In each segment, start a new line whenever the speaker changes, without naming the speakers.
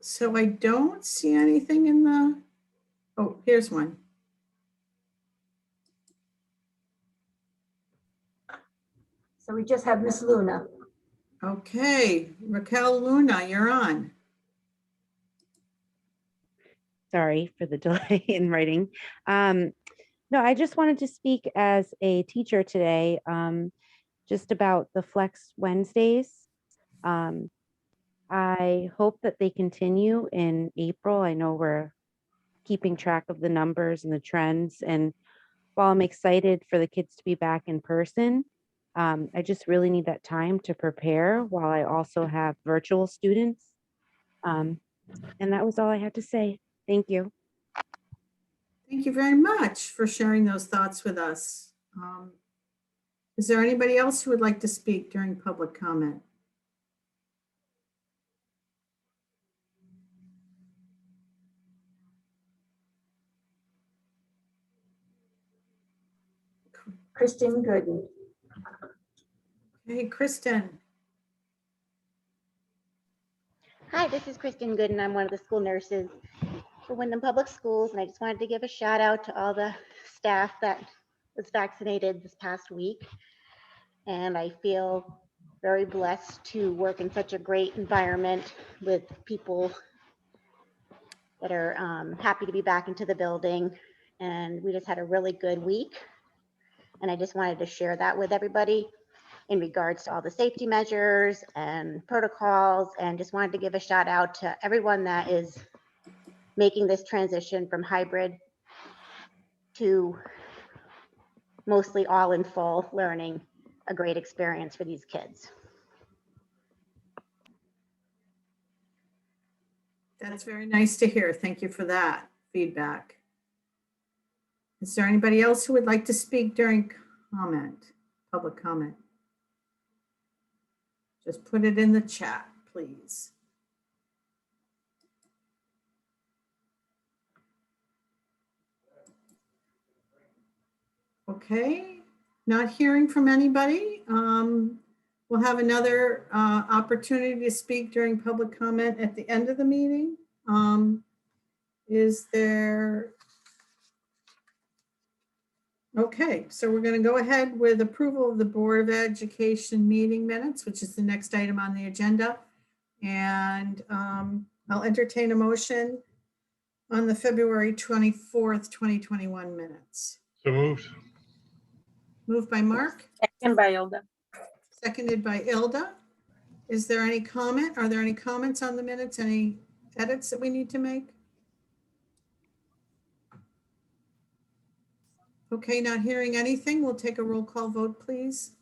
So I don't see anything in the, oh, here's one.
So we just have Miss Luna.
Okay, Raquel Luna, you're on.
Sorry for the delay in writing. No, I just wanted to speak as a teacher today, just about the Flex Wednesdays. I hope that they continue in April. I know we're keeping track of the numbers and the trends. And while I'm excited for the kids to be back in person, I just really need that time to prepare while I also have virtual students. And that was all I had to say. Thank you.
Thank you very much for sharing those thoughts with us. Is there anybody else who would like to speak during public comment?
Kristen Gooden.
Hey, Kristen.
Hi, this is Kristen Gooden. I'm one of the school nurses for Windham Public Schools, and I just wanted to give a shout out to all the staff that was vaccinated this past week. And I feel very blessed to work in such a great environment with people that are happy to be back into the building. And we just had a really good week. And I just wanted to share that with everybody in regards to all the safety measures and protocols, and just wanted to give a shout out to everyone that is making this transition from hybrid to mostly all in full learning, a great experience for these kids.
That's very nice to hear. Thank you for that feedback. Is there anybody else who would like to speak during public comment? Just put it in the chat, please. Okay, not hearing from anybody. We'll have another opportunity to speak during public comment at the end of the meeting. Is there? Okay, so we're going to go ahead with approval of the Board of Education meeting minutes, which is the next item on the agenda. And I'll entertain a motion on the February 24th, 2021 minutes.
So moved.
Moved by Mark.
Second by Ilda.
Seconded by Ilda. Is there any comment? Are there any comments on the minutes? Any edits that we need to make? Okay, not hearing anything. We'll take a roll call vote, please.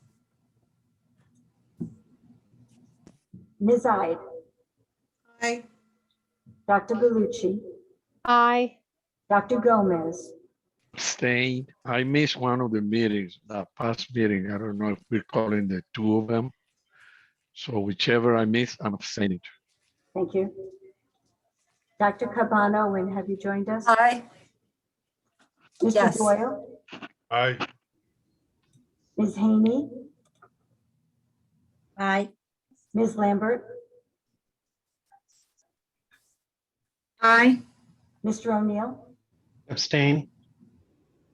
Ms. Ide.
Aye.
Dr. Bellucci.
Aye.
Dr. Gomez.
Abstained. I missed one of the meetings, the past meeting. I don't know if we're calling the two of them. So whichever I missed, I'm abstaining.
Thank you. Dr. Cabano, when have you joined us?
Aye.
Mr.
Yes.
Doyle.
Aye.
Ms. Haney.
Aye.
Ms. Lambert.
Aye.
Mr. O'Neill.
Abstain.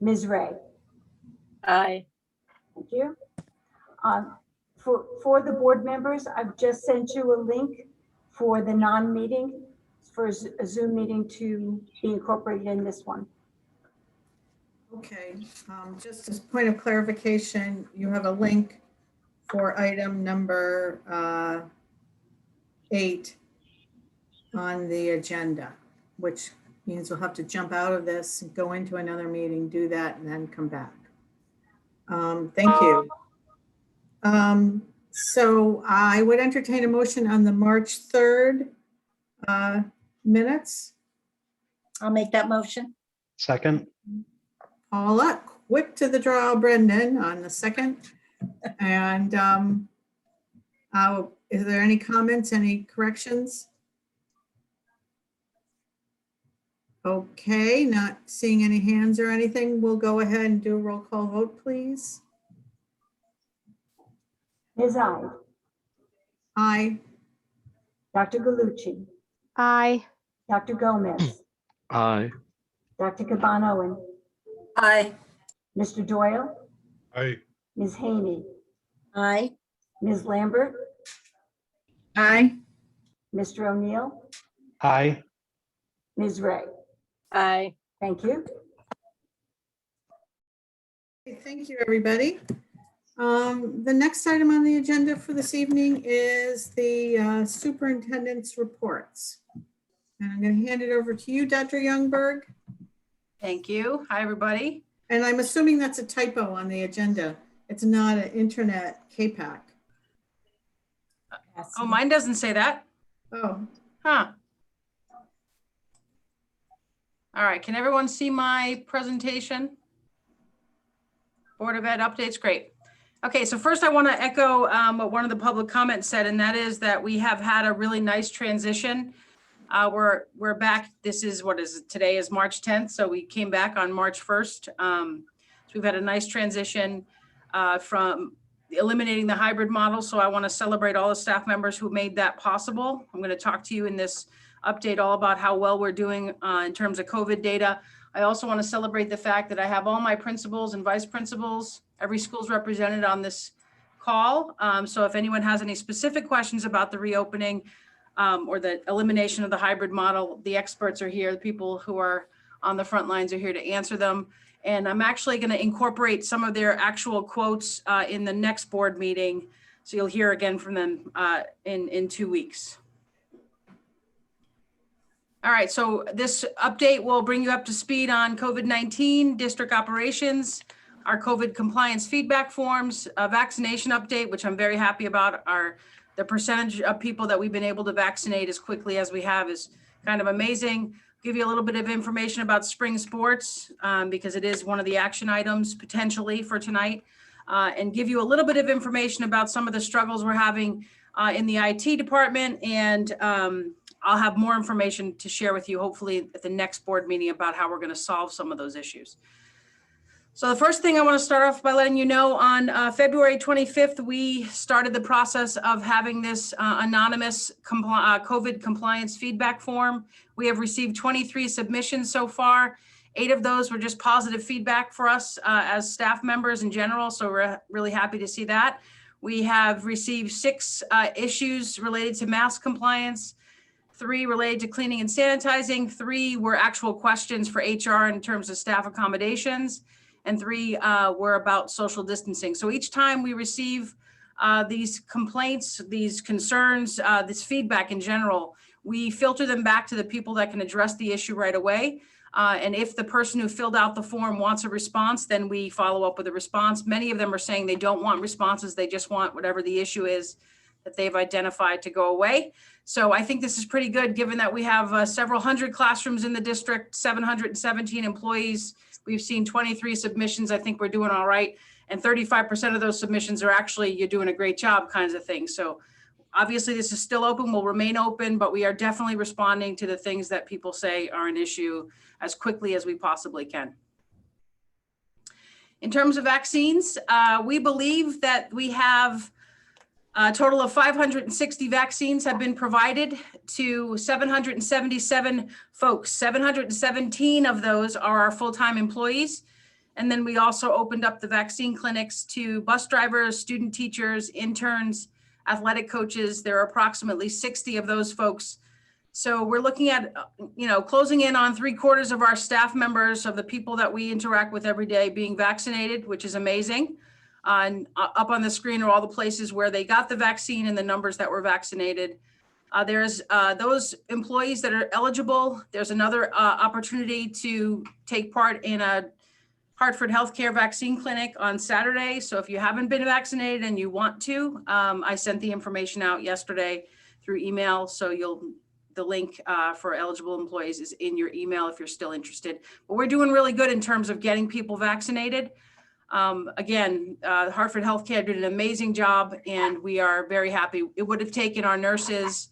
Ms. Ray.
Aye.
Thank you. For the board members, I've just sent you a link for the non-meeting, for a Zoom meeting to be incorporated in this one.
Okay, just as a point of clarification, you have a link for item number 8 on the agenda, which means we'll have to jump out of this, go into another meeting, do that, and then come back. Thank you. So I would entertain a motion on the March 3rd minutes.
I'll make that motion.
Second.
Paula, quick to the draw, Brendan, on the second. And is there any comments, any corrections? Okay, not seeing any hands or anything. We'll go ahead and do a roll call vote, please.
Ms. Ide.
Aye.
Dr. Gallucci.
Aye.
Dr. Gomez,
Aye.
Dr. Gabon-Owen,
Aye.
Mr. Doyle,
Aye.
Ms. Haney,
Aye.
Ms. Lambert,
Aye.
Mr. O'Neill,
Aye.
Ms. Ray.
Aye.
Thank you.
Okay, thank you, everybody. The next item on the agenda for this evening is the superintendent's reports. And I'm going to hand it over to you, Dr. Youngberg.
Thank you. Hi, everybody.
And I'm assuming that's a typo on the agenda. It's not an internet KPAC.
Oh, mine doesn't say that.
Oh,
Huh. All right, can everyone see my presentation? Board of Ed updates, great. Okay, so first I want to echo what one of the public comments said, and that is that we have had a really nice transition. We're back. This is, what is it? Today is March 10th, so we came back on March 1st. So we've had a nice transition from eliminating the hybrid model. So I want to celebrate all the staff members who made that possible. I'm going to talk to you in this update all about how well we're doing in terms of COVID data. I also want to celebrate the fact that I have all my principals and vice principals, every school's represented on this call. So if anyone has any specific questions about the reopening or the elimination of the hybrid model, the experts are here. The people who are on the front lines are here to answer them. And I'm actually going to incorporate some of their actual quotes in the next board meeting. So you'll hear again from them in 2 weeks. All right, so this update will bring you up to speed on COVID-19, district operations, our COVID compliance feedback forms, a vaccination update, which I'm very happy about. The percentage of people that we've been able to vaccinate as quickly as we have is kind of amazing. Give you a little bit of information about spring sports because it is one of the action items potentially for tonight, and give you a little bit of information about some of the struggles we're having in the IT department. And I'll have more information to share with you, hopefully at the next board meeting, about how we're going to solve some of those issues. So the first thing I want to start off by letting you know, on February 25th, we started the process of having this anonymous COVID compliance feedback form. We have received 23 submissions so far. 8 of those were just positive feedback for us as staff members in general. So we're really happy to see that. We have received 6 issues related to mask compliance, 3 related to cleaning and sanitizing, 3 were actual questions for HR in terms of staff accommodations, and 3 were about social distancing. So each time we receive these complaints, these concerns, this feedback in general, we filter them back to the people that can address the issue right away. And if the person who filled out the form wants a response, then we follow up with a response. Many of them are saying they don't want responses. They just want whatever the issue is that they've identified to go away. So I think this is pretty good, given that we have several hundred classrooms in the district, 717 employees. We've seen 23 submissions. I think we're doing all right. And 35% of those submissions are actually, you're doing a great job kinds of things. So obviously this is still open, will remain open, but we are definitely responding to the things that people say are an issue as quickly as we possibly can. In terms of vaccines, we believe that we have a total of 560 vaccines have been provided to 777 folks. 717 of those are our full-time employees. And then we also opened up the vaccine clinics to bus drivers, student teachers, interns, athletic coaches. There are approximately 60 of those folks. So we're looking at, closing in on 3/4 of our staff members, of the people that we interact with every day, being vaccinated, which is amazing. And up on the screen are all the places where they got the vaccine and the numbers that were vaccinated. There's those employees that are eligible. There's another opportunity to take part in a Hartford Healthcare vaccine clinic on Saturday. So if you haven't been vaccinated and you want to, I sent the information out yesterday through email. So the link for eligible employees is in your email if you're still interested. But we're doing really good in terms of getting people vaccinated. Again, Hartford Healthcare did an amazing job, and we are very happy. It would have taken our nurses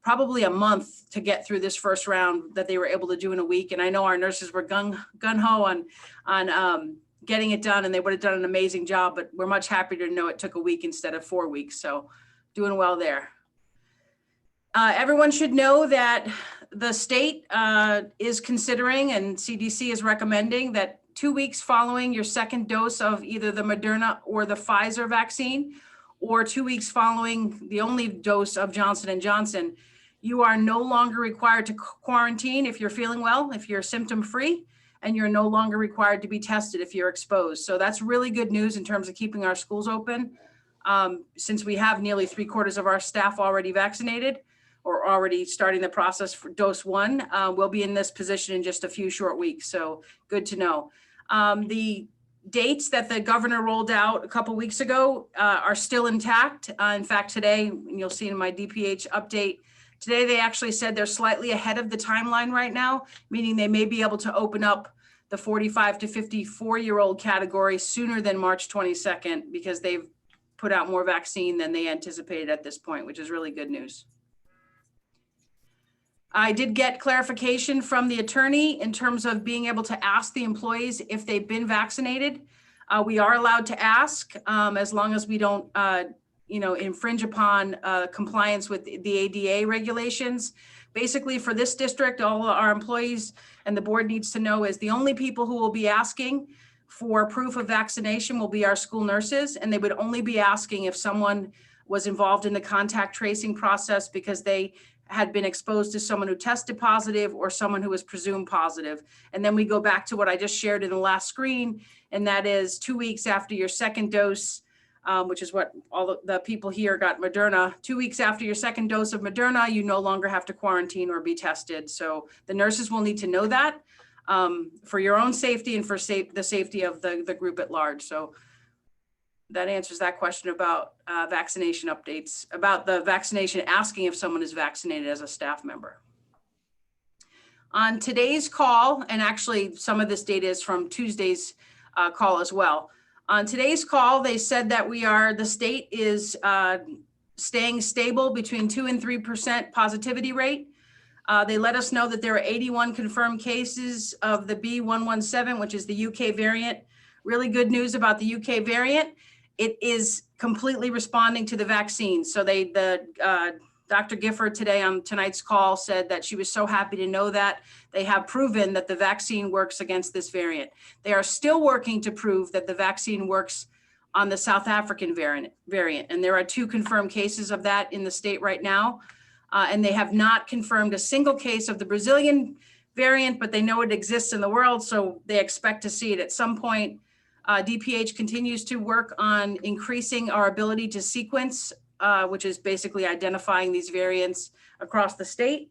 probably a month to get through this first round that they were able to do in a week. And I know our nurses were gung-ho on getting it done, and they would have done an amazing job, but we're much happier to know it took a week instead of 4 weeks. So doing well there. Everyone should know that the state is considering, and CDC is recommending, that 2 weeks following your second dose of either the Moderna or the Pfizer vaccine, or 2 weeks following the only dose of Johnson & Johnson, you are no longer required to quarantine if you're feeling well, if you're symptom-free, and you're no longer required to be tested if you're exposed. So that's really good news in terms of keeping our schools open. Since we have nearly 3/4 of our staff already vaccinated or already starting the process for dose 1, we'll be in this position in just a few short weeks. So good to know. The dates that the governor rolled out a couple weeks ago are still intact. In fact, today, and you'll see in my DPH update, today they actually said they're slightly ahead of the timeline right now, meaning they may be able to open up the 45 to 54-year-old category sooner than March 22nd, because they've put out more vaccine than they anticipated at this point, which is really good news. I did get clarification from the attorney in terms of being able to ask the employees if they've been vaccinated. We are allowed to ask as long as we don't infringe upon compliance with the ADA regulations. Basically, for this district, all our employees and the board needs to know is the only people who will be asking for proof of vaccination will be our school nurses, and they would only be asking if someone was involved in the contact tracing process because they had been exposed to someone who tested positive or someone who was presumed positive. And then we go back to what I just shared in the last screen, and that is 2 weeks after your second dose, which is what all the people here got Moderna. 2 weeks after your second dose of Moderna, you no longer have to quarantine or be tested. So the nurses will need to know that for your own safety and for the safety of the group at large. So that answers that question about vaccination updates, about the vaccination, asking if someone is vaccinated as a staff member. On today's call, and actually some of this data is from Tuesday's call as well. On today's call, they said that the state is staying stable between 2 and 3% positivity rate. They let us know that there are 81 confirmed cases of the B.1.1.7, which is the UK variant. Really good news about the UK variant. It is completely responding to the vaccine. So Dr. Gifford today on tonight's call said that she was so happy to know that they have proven that the vaccine works against this variant. They are still working to prove that the vaccine works on the South African variant. And there are 2 confirmed cases of that in the state right now. And they have not confirmed a single case of the Brazilian variant, but they know it exists in the world. So they expect to see it at some point. DPH continues to work on increasing our ability to sequence, which is basically identifying these variants across the state.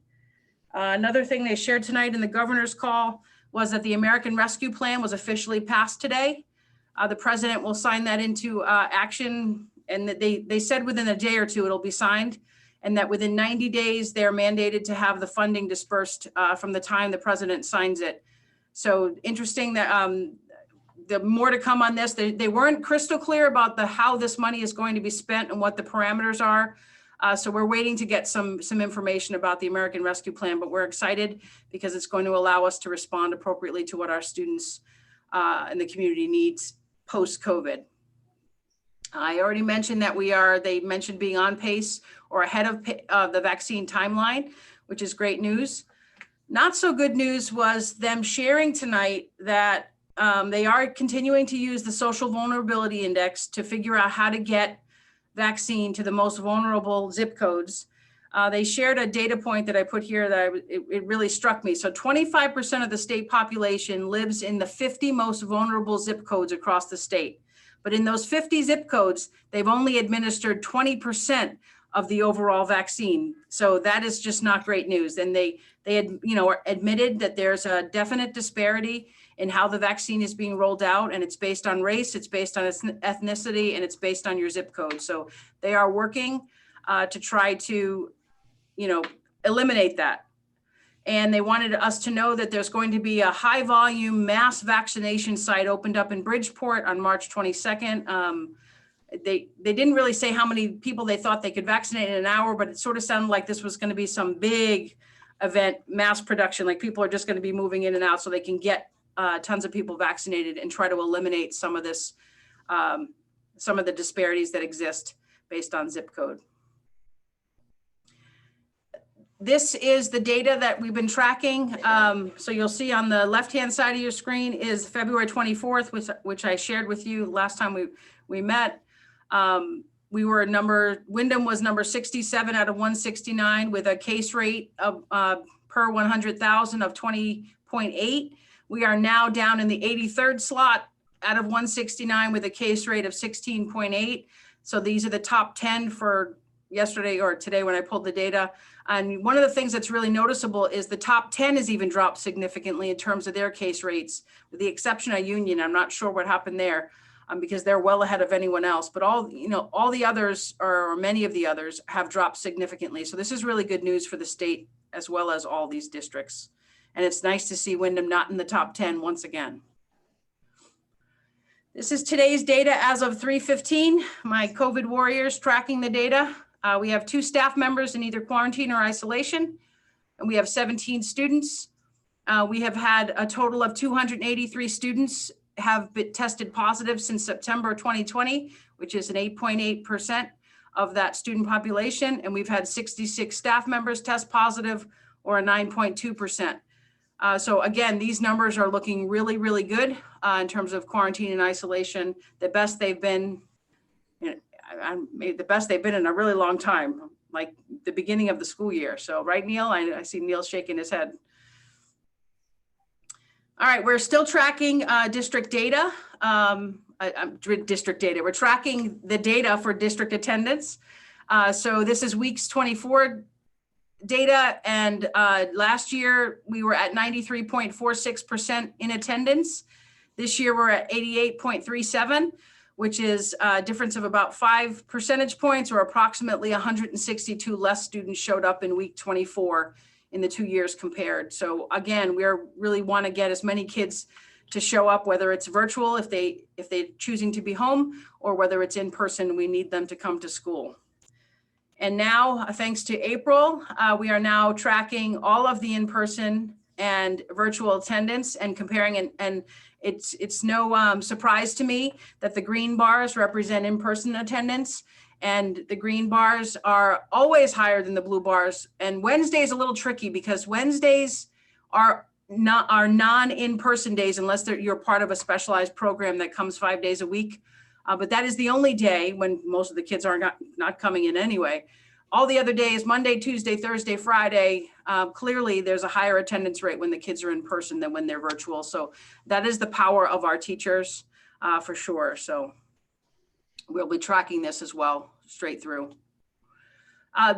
Another thing they shared tonight in the governor's call was that the American Rescue Plan was officially passed today. The president will sign that into action, and that they said within a day or two it'll be signed, and that within 90 days they're mandated to have the funding dispersed from the time the president signs it. So interesting that the more to come on this. They weren't crystal clear about how this money is going to be spent and what the parameters are. So we're waiting to get some information about the American Rescue Plan, but we're excited because it's going to allow us to respond appropriately to what our students and the community needs post-COVID. I already mentioned that they mentioned being on pace or ahead of the vaccine timeline, which is great news. Not so good news was them sharing tonight that they are continuing to use the social vulnerability index to figure out how to get vaccine to the most vulnerable zip codes. They shared a data point that I put here that it really struck me. So 25% of the state population lives in the 50 most vulnerable zip codes across the state. But in those 50 zip codes, they've only administered 20% of the overall vaccine. So that is just not great news. And they admitted that there's a definite disparity in how the vaccine is being rolled out, and it's based on race, it's based on ethnicity, and it's based on your zip code. So they are working to try to, eliminate that. And they wanted us to know that there's going to be a high volume mass vaccination site opened up in Bridgeport on March 22nd. They didn't really say how many people they thought they could vaccinate in an hour, but it sort of sounded like this was going to be some big event, mass production, like people are just going to be moving in and out so they can get tons of people vaccinated and try to eliminate some of this, some of the disparities that exist based on zip code. This is the data that we've been tracking. So you'll see on the left-hand side of your screen is February 24th, which I shared with you last time we met. Windham was number 67 out of 169 with a case rate of per 100,000 of 20.8. We are now down in the 83rd slot out of 169 with a case rate of 16.8. So these are the top 10 for yesterday or today when I pulled the data. And one of the things that's really noticeable is the top 10 has even dropped significantly in terms of their case rates, with the exception of Union. I'm not sure what happened there because they're well ahead of anyone else, but all the others or many of the others have dropped significantly. So this is really good news for the state as well as all these districts. And it's nice to see Windham not in the top 10 once again. This is today's data as of 3:15. My COVID warriors tracking the data. We have 2 staff members in either quarantine or isolation, and we have 17 students. We have had a total of 283 students have been tested positive since September 2020, which is an 8.8% of that student population. And we've had 66 staff members test positive, or a 9.2%. So again, these numbers are looking really, really good in terms of quarantine and isolation, the best they've been, the best they've been in a really long time, like the beginning of the school year. So, right, Neil? I see Neil shaking his head. All right, we're still tracking district data. We're tracking the data for district attendance. So this is weeks 24 data, and last year we were at 93.46% in attendance. This year we're at 88.37, which is a difference of about 5 percentage points, or approximately 162 less students showed up in week 24 in the 2 years compared. So again, we really want to get as many kids to show up, whether it's virtual if they're choosing to be home, or whether it's in person. We need them to come to school. And now, thanks to April, we are now tracking all of the in-person and virtual attendance and comparing, and it's no surprise to me that the green bars represent in-person attendance, and the green bars are always higher than the blue bars. And Wednesday is a little tricky because Wednesdays are non-in-person days unless you're part of a specialized program that comes 5 days a week. But that is the only day when most of the kids are not coming in anyway. All the other days, Monday, Tuesday, Thursday, Friday, clearly there's a higher attendance rate when the kids are in person than when they're virtual. So that is the power of our teachers for sure. So we'll be tracking this as well straight through.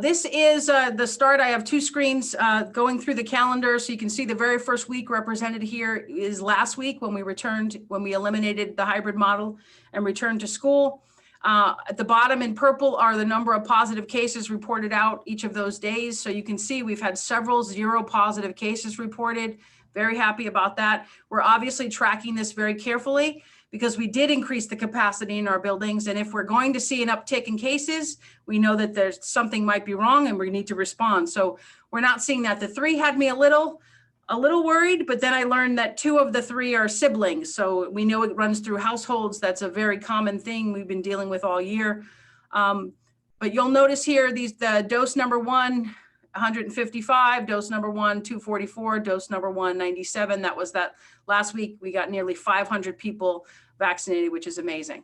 This is the start. I have 2 screens going through the calendar. So you can see the very first week represented here is last week when we eliminated the hybrid model and returned to school. At the bottom in purple are the number of positive cases reported out each of those days. So you can see we've had several 0 positive cases reported. Very happy about that. We're obviously tracking this very carefully because we did increase the capacity in our buildings. And if we're going to see an uptick in cases, we know that there's something might be wrong and we need to respond. So we're not seeing that. The 3 had me a little worried, but then I learned that 2 of the 3 are siblings. So we know it runs through households. That's a very common thing we've been dealing with all year. But you'll notice here, the dose number 1, 155, dose number 1, 244, dose number 1, 97. That was that last week. We got nearly 500 people vaccinated, which is amazing.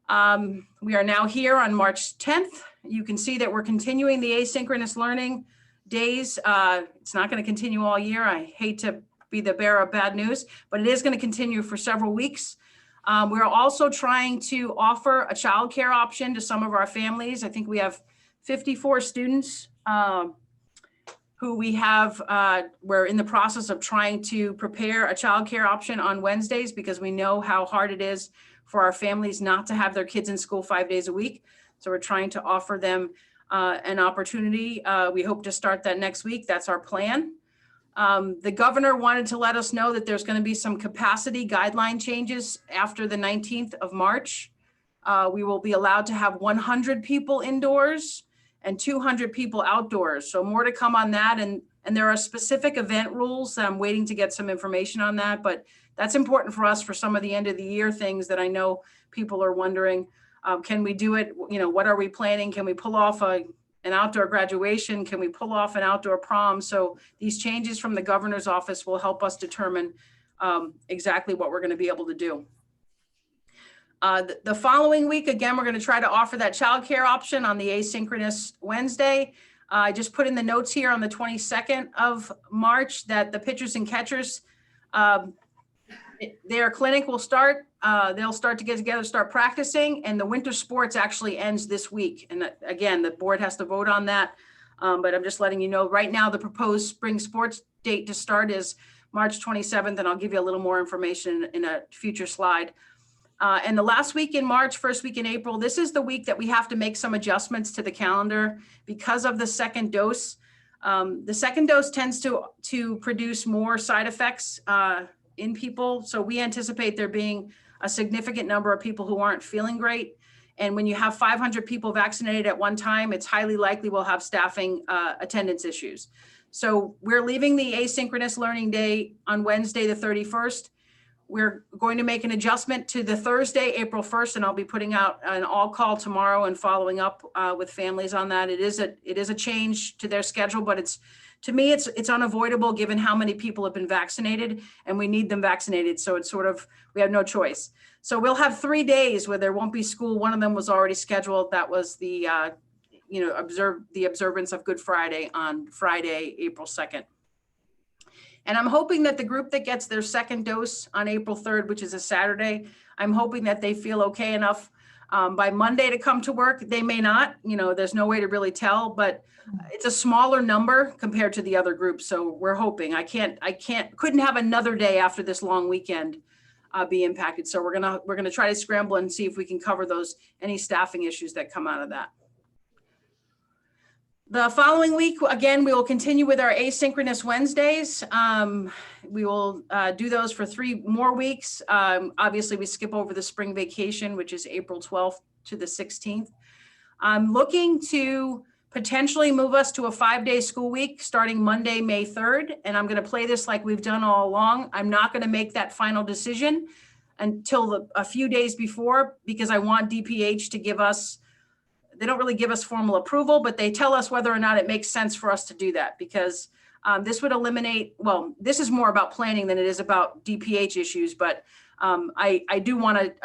We are now here on March 10th. You can see that we're continuing the asynchronous learning days. It's not going to continue all year. I hate to be the bearer of bad news, but it is going to continue for several weeks. We're also trying to offer a childcare option to some of our families. I think we have 54 students who we're in the process of trying to prepare a childcare option on Wednesdays because we know how hard it is for our families not to have their kids in school 5 days a week. So we're trying to offer them an opportunity. We hope to start that next week. That's our plan. The governor wanted to let us know that there's going to be some capacity guideline changes after the 19th of March. We will be allowed to have 100 people indoors and 200 people outdoors. So more to come on that. And there are specific event rules. I'm waiting to get some information on that, but that's important for us for some of the end of the year things that I know people are wondering. Can we do it? What are we planning? Can we pull off an an outdoor graduation? Can we pull off an outdoor prom? So these changes from the governor's office will help us determine exactly what we're going to be able to do. The following week, again, we're going to try to offer that childcare option on the asynchronous Wednesday. I just put in the notes here on the 22nd of March that the pitchers and catchers, their clinic will start. They'll start to get together, start practicing, and the winter sports actually ends this week. And again, the board has to vote on that. But I'm just letting you know right now, the proposed spring sports date to start is March 27th, and I'll give you a little more information in a future slide. And the last week in March, first week in April, this is the week that we have to make some adjustments to the calendar because of the second dose. The second dose tends to produce more side effects in people. So we anticipate there being a significant number of people who aren't feeling great. And when you have 500 people vaccinated at one time, it's highly likely we'll have staffing attendance issues. So we're leaving the asynchronous learning day on Wednesday, the 31st. We're going to make an adjustment to the Thursday, April 1st, and I'll be putting out an all call tomorrow and following up with families on that. It is a change to their schedule, but to me, it's unavoidable given how many people have been vaccinated, and we need them vaccinated. So it's sort of, we have no choice. So we'll have 3 days where there won't be school. One of them was already scheduled. That was the, observance of Good Friday on Friday, April 2nd. And I'm hoping that the group that gets their second dose on April 3rd, which is a Saturday, I'm hoping that they feel okay enough by Monday to come to work. They may not, there's no way to really tell, but it's a smaller number compared to the other groups. So we're hoping. Couldn't have another day after this long weekend be impacted. So we're gonna try to scramble and see if we can cover any staffing issues that come out of that. The following week, again, we will continue with our asynchronous Wednesdays. We will do those for 3 more weeks. Obviously, we skip over the spring vacation, which is April 12th to the 16th. I'm looking to potentially move us to a 5-day school week starting Monday, May 3rd. And I'm going to play this like we've done all along. I'm not going to make that final decision until a few days before, because I want DPH to give us, they don't really give us formal approval, but they tell us whether or not it makes sense for us to do that, because this would eliminate, well, this is more about planning than it is about DPH issues, but I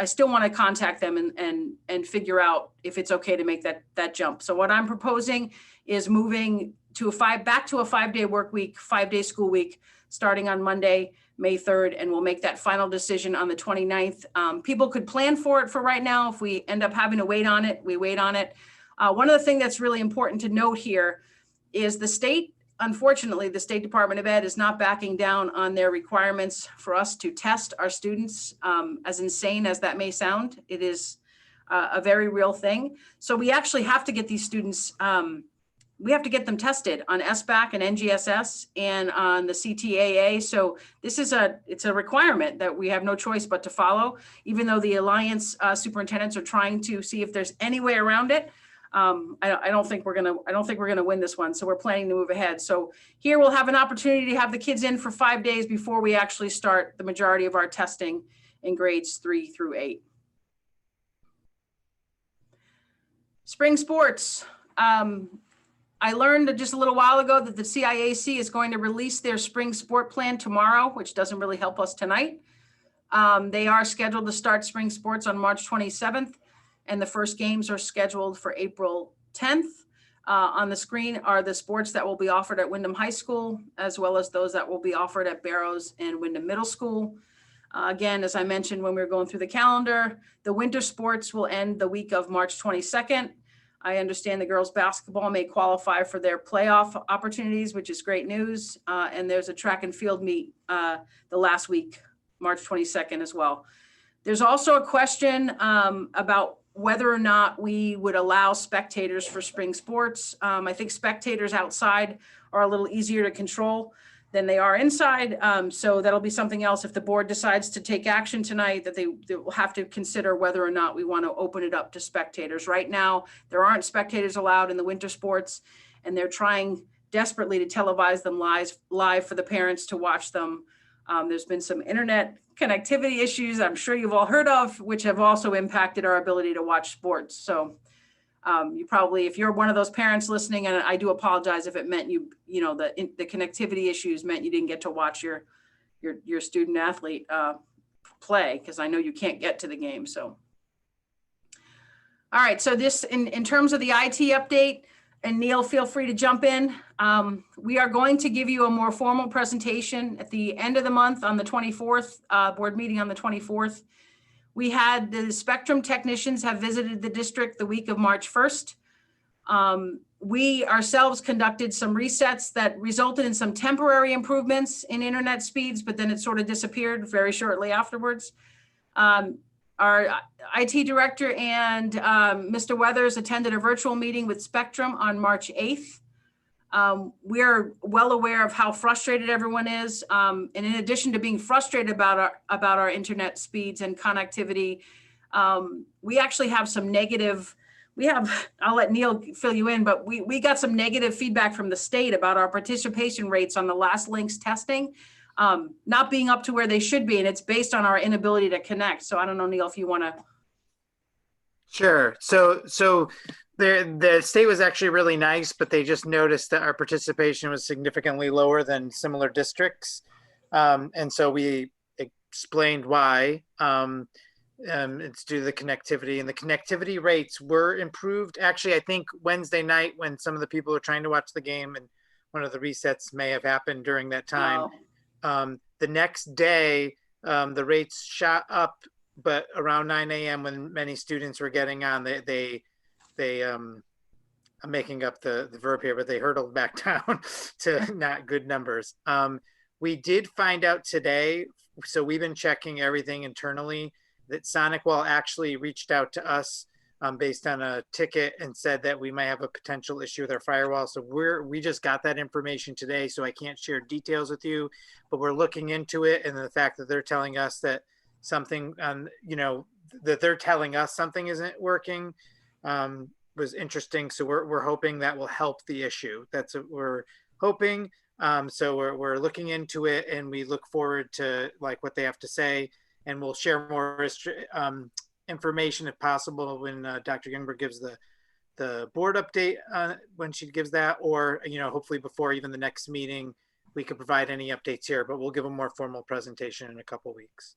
still want to contact them and figure out if it's okay to make that jump. So what I'm proposing is moving to back to a 5-day work week, 5-day school week, starting on Monday, May 3rd, and we'll make that final decision on the 29th. People could plan for it for right now. If we end up having to wait on it, we wait on it. One of the things that's really important to note here is the state, unfortunately, the State Department of Ed is not backing down on their requirements for us to test our students. As insane as that may sound, it is a very real thing. So we actually have to get these students, we have to get them tested on SBAC and NGSS and on the CTAA. So this is it's a requirement that we have no choice but to follow, even though the Alliance superintendents are trying to see if there's any way around it. I don't think we're gonna win this one. So we're planning to move ahead. So here we'll have an opportunity to have the kids in for 5 days before we actually start the majority of our testing in grades 3 through 8. Spring sports. I learned just a little while ago that the CIAC is going to release their spring sport plan tomorrow, which doesn't really help us tonight. They are scheduled to start spring sports on March 27th, and the first games are scheduled for April 10th. On the screen are the sports that will be offered at Windham High School, as well as those that will be offered at Barrows and Windham Middle School. Again, as I mentioned when we were going through the calendar, the winter sports will end the week of March 22nd. I understand the girls basketball may qualify for their playoff opportunities, which is great news. And there's a track and field meet the last week, March 22nd as well. There's also a question about whether or not we would allow spectators for spring sports. I think spectators outside are a little easier to control than they are inside. So that'll be something else if the board decides to take action tonight, that they will have to consider whether or not we want to open it up to spectators. Right now, there aren't spectators allowed in the winter sports, and they're trying desperately to televise them live for the parents to watch them. There's been some internet connectivity issues I'm sure you've all heard of, which have also impacted our ability to watch sports. So You probably, if you're one of those parents listening, and I do apologize if it meant the connectivity issues meant you didn't get to watch your student athlete play, because I know you can't get to the game. So, all right. So this, in terms of the IT update, and Neil, feel free to jump in. We are going to give you a more formal presentation at the end of the month on the 24th, board meeting on the 24th. We had the Spectrum technicians have visited the district the week of March 1st. We ourselves conducted some resets that resulted in some temporary improvements in internet speeds, but then it sort of disappeared very shortly afterwards. Our IT director and Mr. Weathers attended a virtual meeting with Spectrum on March 8th. We are well aware of how frustrated everyone is. And in addition to being frustrated about our internet speeds and connectivity, we actually have some negative, I'll let Neil fill you in, but we got some negative feedback from the state about our participation rates on the last links testing, not being up to where they should be. And it's based on our inability to connect. So I don't know, Neil, if you want to.
Sure. So the state was actually really nice, but they just noticed that our participation was significantly lower than similar districts. And so we explained why. It's due to the connectivity, and the connectivity rates were improved. Actually, I think Wednesday night, when some of the people were trying to watch the game, and one of the resets may have happened during that time. The next day, the rates shot up, but around 9 a.m. when many students were getting on, I'm making up the verb here, but they hurtled back down to not good numbers. We did find out today, so we've been checking everything internally, that SonicWall actually reached out to us based on a ticket and said that we might have a potential issue with our firewall. So we just got that information today, so I can't share details with you, but we're looking into it. And the fact that they're telling us that something, that they're telling us something isn't working was interesting. So we're hoping that will help the issue. That's what we're hoping. So we're looking into it, and we look forward to like what they have to say, and we'll share more information if possible when Dr. Youngberg gives the board update when she gives that, or hopefully before even the next meeting we could provide any updates here, but we'll give a more formal presentation in a couple weeks.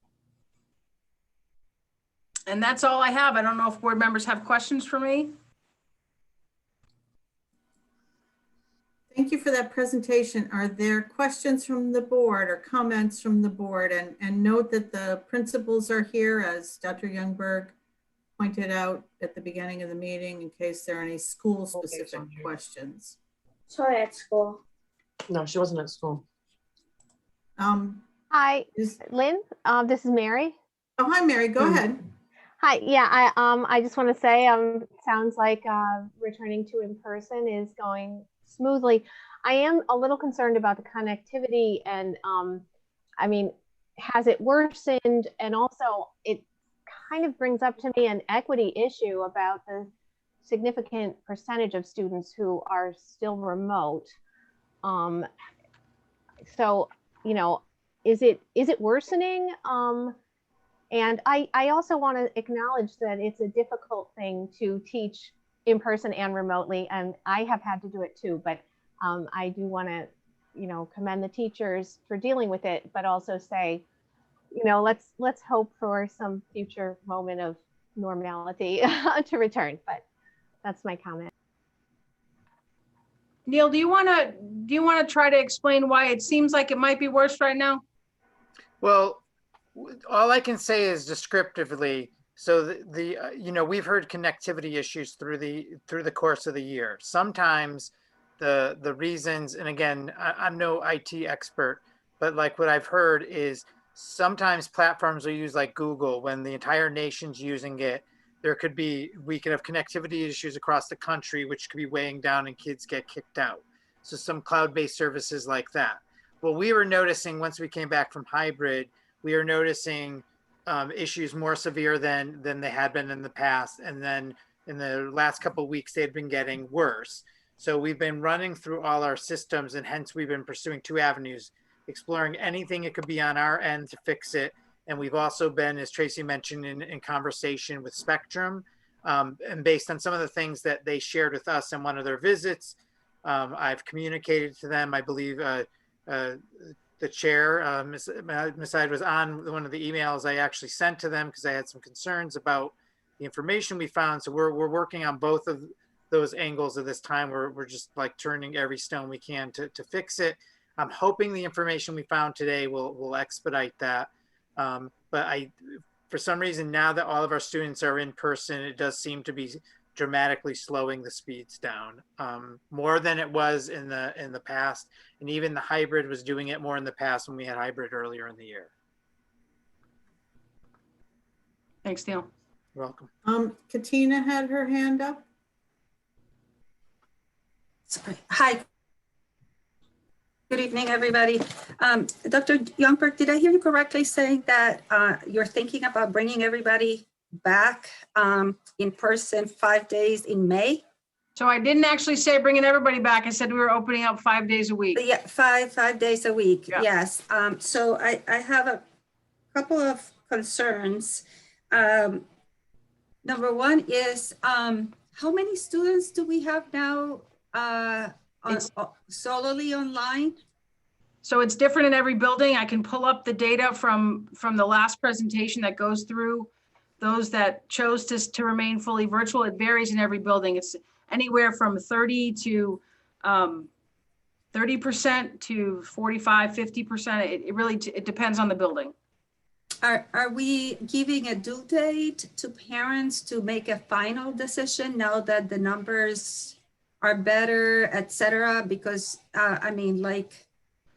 And that's all I have. I don't know if board members have questions for me.
Thank you for that presentation. Are there questions from the board or comments from the board? And note that the principals are here, as Dr. Youngberg pointed out at the beginning of the meeting, in case there are any school-specific questions.
Sorry, at school.
No, she wasn't at school.
Hi, Lynn. This is Mary.
Oh, hi, Mary. Go ahead.
Hi. Yeah, I just want to say, sounds like returning to in person is going smoothly. I am a little concerned about the connectivity, and I mean, has it worsened? And also, it kind of brings up to me an equity issue about the significant percentage of students who are still remote. So, is it worsening? And I also want to acknowledge that it's a difficult thing to teach in person and remotely, and I have had to do it too, but I do want to, commend the teachers for dealing with it, but also say, let's hope for some future moment of normality to return. But that's my comment.
Neil, do you want to try to explain why it seems like it might be worse right now?
Well, all I can say is descriptively. So we've heard connectivity issues through the course of the year. Sometimes the reasons, and again, I'm no IT expert, but like what I've heard is sometimes platforms are used like Google when the entire nation's using it. We could have connectivity issues across the country, which could be weighing down and kids get kicked out. So some cloud-based services like that. Well, we were noticing once we came back from hybrid, we are noticing issues more severe than they had been in the past. And then in the last couple of weeks, they'd been getting worse. So we've been running through all our systems, and hence we've been pursuing two avenues, exploring anything it could be on our end to fix it. And we've also been, as Tracy mentioned, in conversation with Spectrum And based on some of the ththings that they shared with us in one of their visits, I've communicated to them. I believe the chair, Ms. Hyde, was on one of the emails I actually sent to them because I had some concerns about the information we found. So we're working on both of those angles at this time. We're just like turning every stone we can to fix it. I'm hoping the information we found today will expedite that. But for some reason, now that all of our students are in person, it does seem to be dramatically slowing the speeds down, more than it was in the past. And even the hybrid was doing it more in the past when we had hybrid earlier in the year.
Thanks, Neil.
You're welcome.
Katina had her hand up.
Sorry. Hi. Good evening, everybody. Dr. Youngberg, did I hear you correctly saying that you're thinking about bringing everybody back in person 5 days in May?
So I didn't actually say bringing everybody back. I said we were opening up 5 days a week.
Yeah, five days a week.
Yeah.
Yes. So I have a couple of concerns. Number one is how many students do we have now solely online?
So it's different in every building. I can pull up the data from the last presentation that goes through those that chose to remain fully virtual. It varies in every building. It's anywhere from 30 to 30% to 45, 50%. It really depends on the building.
Are we giving a due date to parents to make a final decision now that the numbers are better, et cetera? Because I mean, like.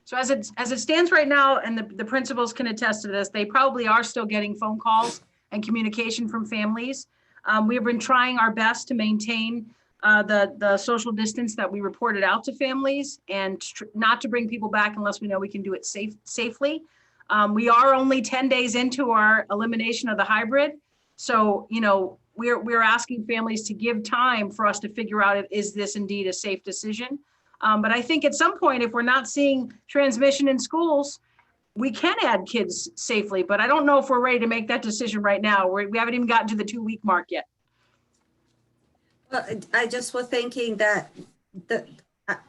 So as it stands right now, and the principals can attest to this, they probably are still getting phone calls and communication from families. We have been trying our best to maintain the social distance that we reported out to families and not to bring people back unless we know we can do it safely. We are only 10 days into our elimination of the hybrid. So, you know, we're asking families to give time for us to figure out, is this indeed a safe decision? But I think at some point, if we're not seeing transmission in schools, we can add kids safely, but I don't know if we're ready to make that decision right now. We haven't even gotten to the 2-week mark yet.
Well, I just was thinking that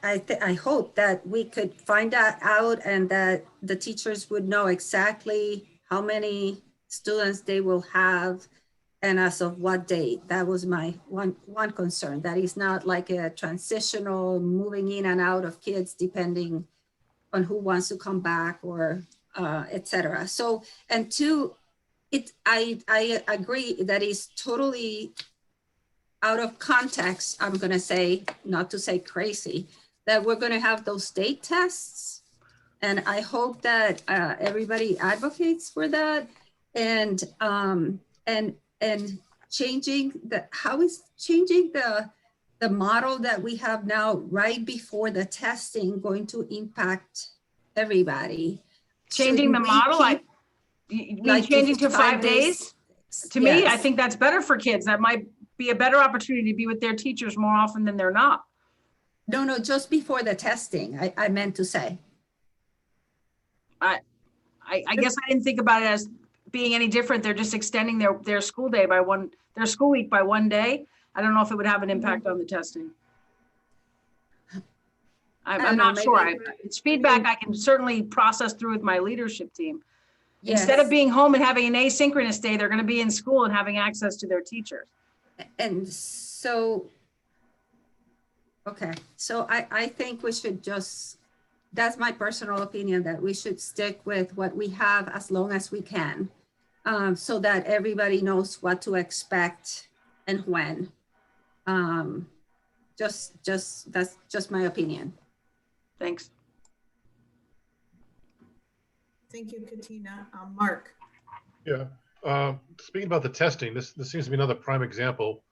I hope that we could find that out and that the teachers would know exactly how many students they will have and as of what date. That was my one concern. That is not like a transitional moving in and out of kids depending on who wants to come back or et cetera. So, and two, I agree that is totally out of context, I'm gonna say, not to say crazy, that we're gonna have those state tests. And I hope that everybody advocates for that. And changing how is changing the model that we have now right before the testing going to impact everybody?
Changing the model, you mean changing to 5 days? To me, I think that's better for kids. That might be a better opportunity to be with their teachers more often than they're not.
No, just before the testing, I meant to say.
I guess I didn't think about it as being any different. They're just extending their school day by their school week by 1 day. I don't know if it would have an impact on the testing. I'm not sure. It's feedback I can certainly process through with my leadership team. Yes. Instead of being home and having an asynchronous day, they're going to be in school and having access to their teachers.
And so, okay. So I think we should just, that's my personal opinion, that we should stick with what we have as long as we can, so that everybody knows what to expect and when. That's just my opinion.
Thanks.
Thank you, Katina. Mark.
Yeah, speaking about the testing, this seems to be another prime example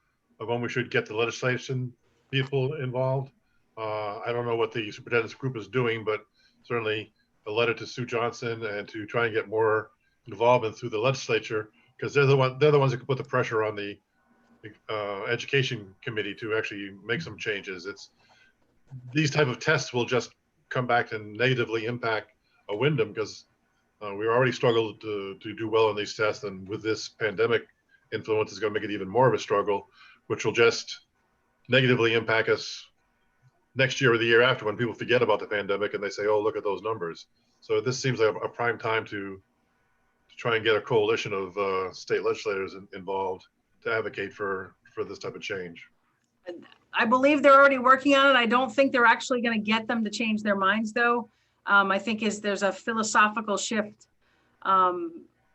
of when we should get the legislation people involved. I don't know what the superintendent's group is doing, but certainly a letter to Sue Johnson and to try and get more involvement through the legislature, because they're the ones that can put the pressure on the education committee to actually make some changes. These type of tests will just come back and negatively impact a Windham, because we already struggled to do well on these tests, and with this pandemic influence is going to make it even more of a struggle, which will just negatively impact us next year or the year after when people forget about the pandemic and they say, oh, look at those numbers. So this seems like a prime time to try and get a coalition of state legislators involved to advocate for this type of change.
I believe they're already working on it. I don't think they're actually going to get them to change their minds, though. I think there's a philosophical shift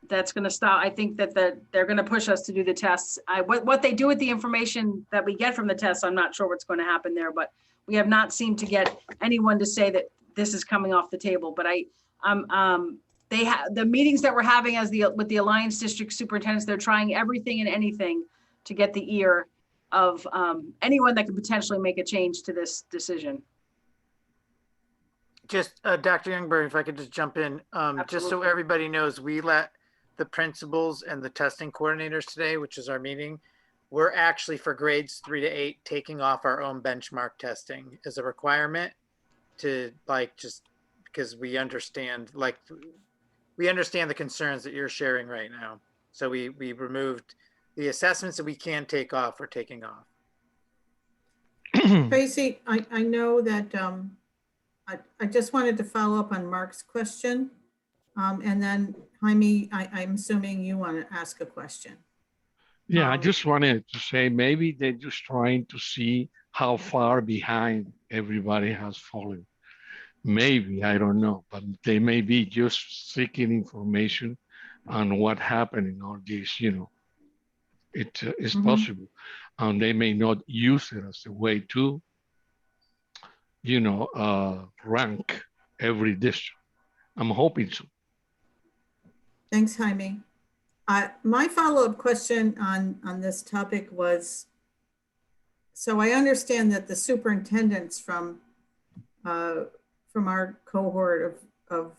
that's going to stop. I think that they're going to push us to do the tests. What they do with the information that we get from the tests, I'm not sure what's going to happen there, but we have not seemed to get anyone to say that this is coming off the table. But the meetings that we're having with the Alliance District Superintendents, they're trying everything and anything to get the ear of anyone that could potentially make a change to this decision.
Just Dr. Youngberg, if I could just jump in, just so everybody knows, we let the principals and the testing coordinators today, which is our meeting, we're actually for grades 3 to 8 taking off our own benchmark testing as a requirement to just because we understand the concerns that you're sharing right now. So we removed the assessments that we can take off, we're taking off.
Tracy, I know that I just wanted to follow up on Mark's question. And then Jaime, I'm assuming you want to ask a question.
Yeah, I just wanted to say maybe they're just trying to see how far behind everybody has fallen. Maybe, I don't know, but they may be just seeking information on what happened in all this, it is possible. And they may not use it as a way to, rank every district. I'm hoping so.
Thanks, Jaime. My follow-up question on this topic was, so I understand that the superintendents from our cohort of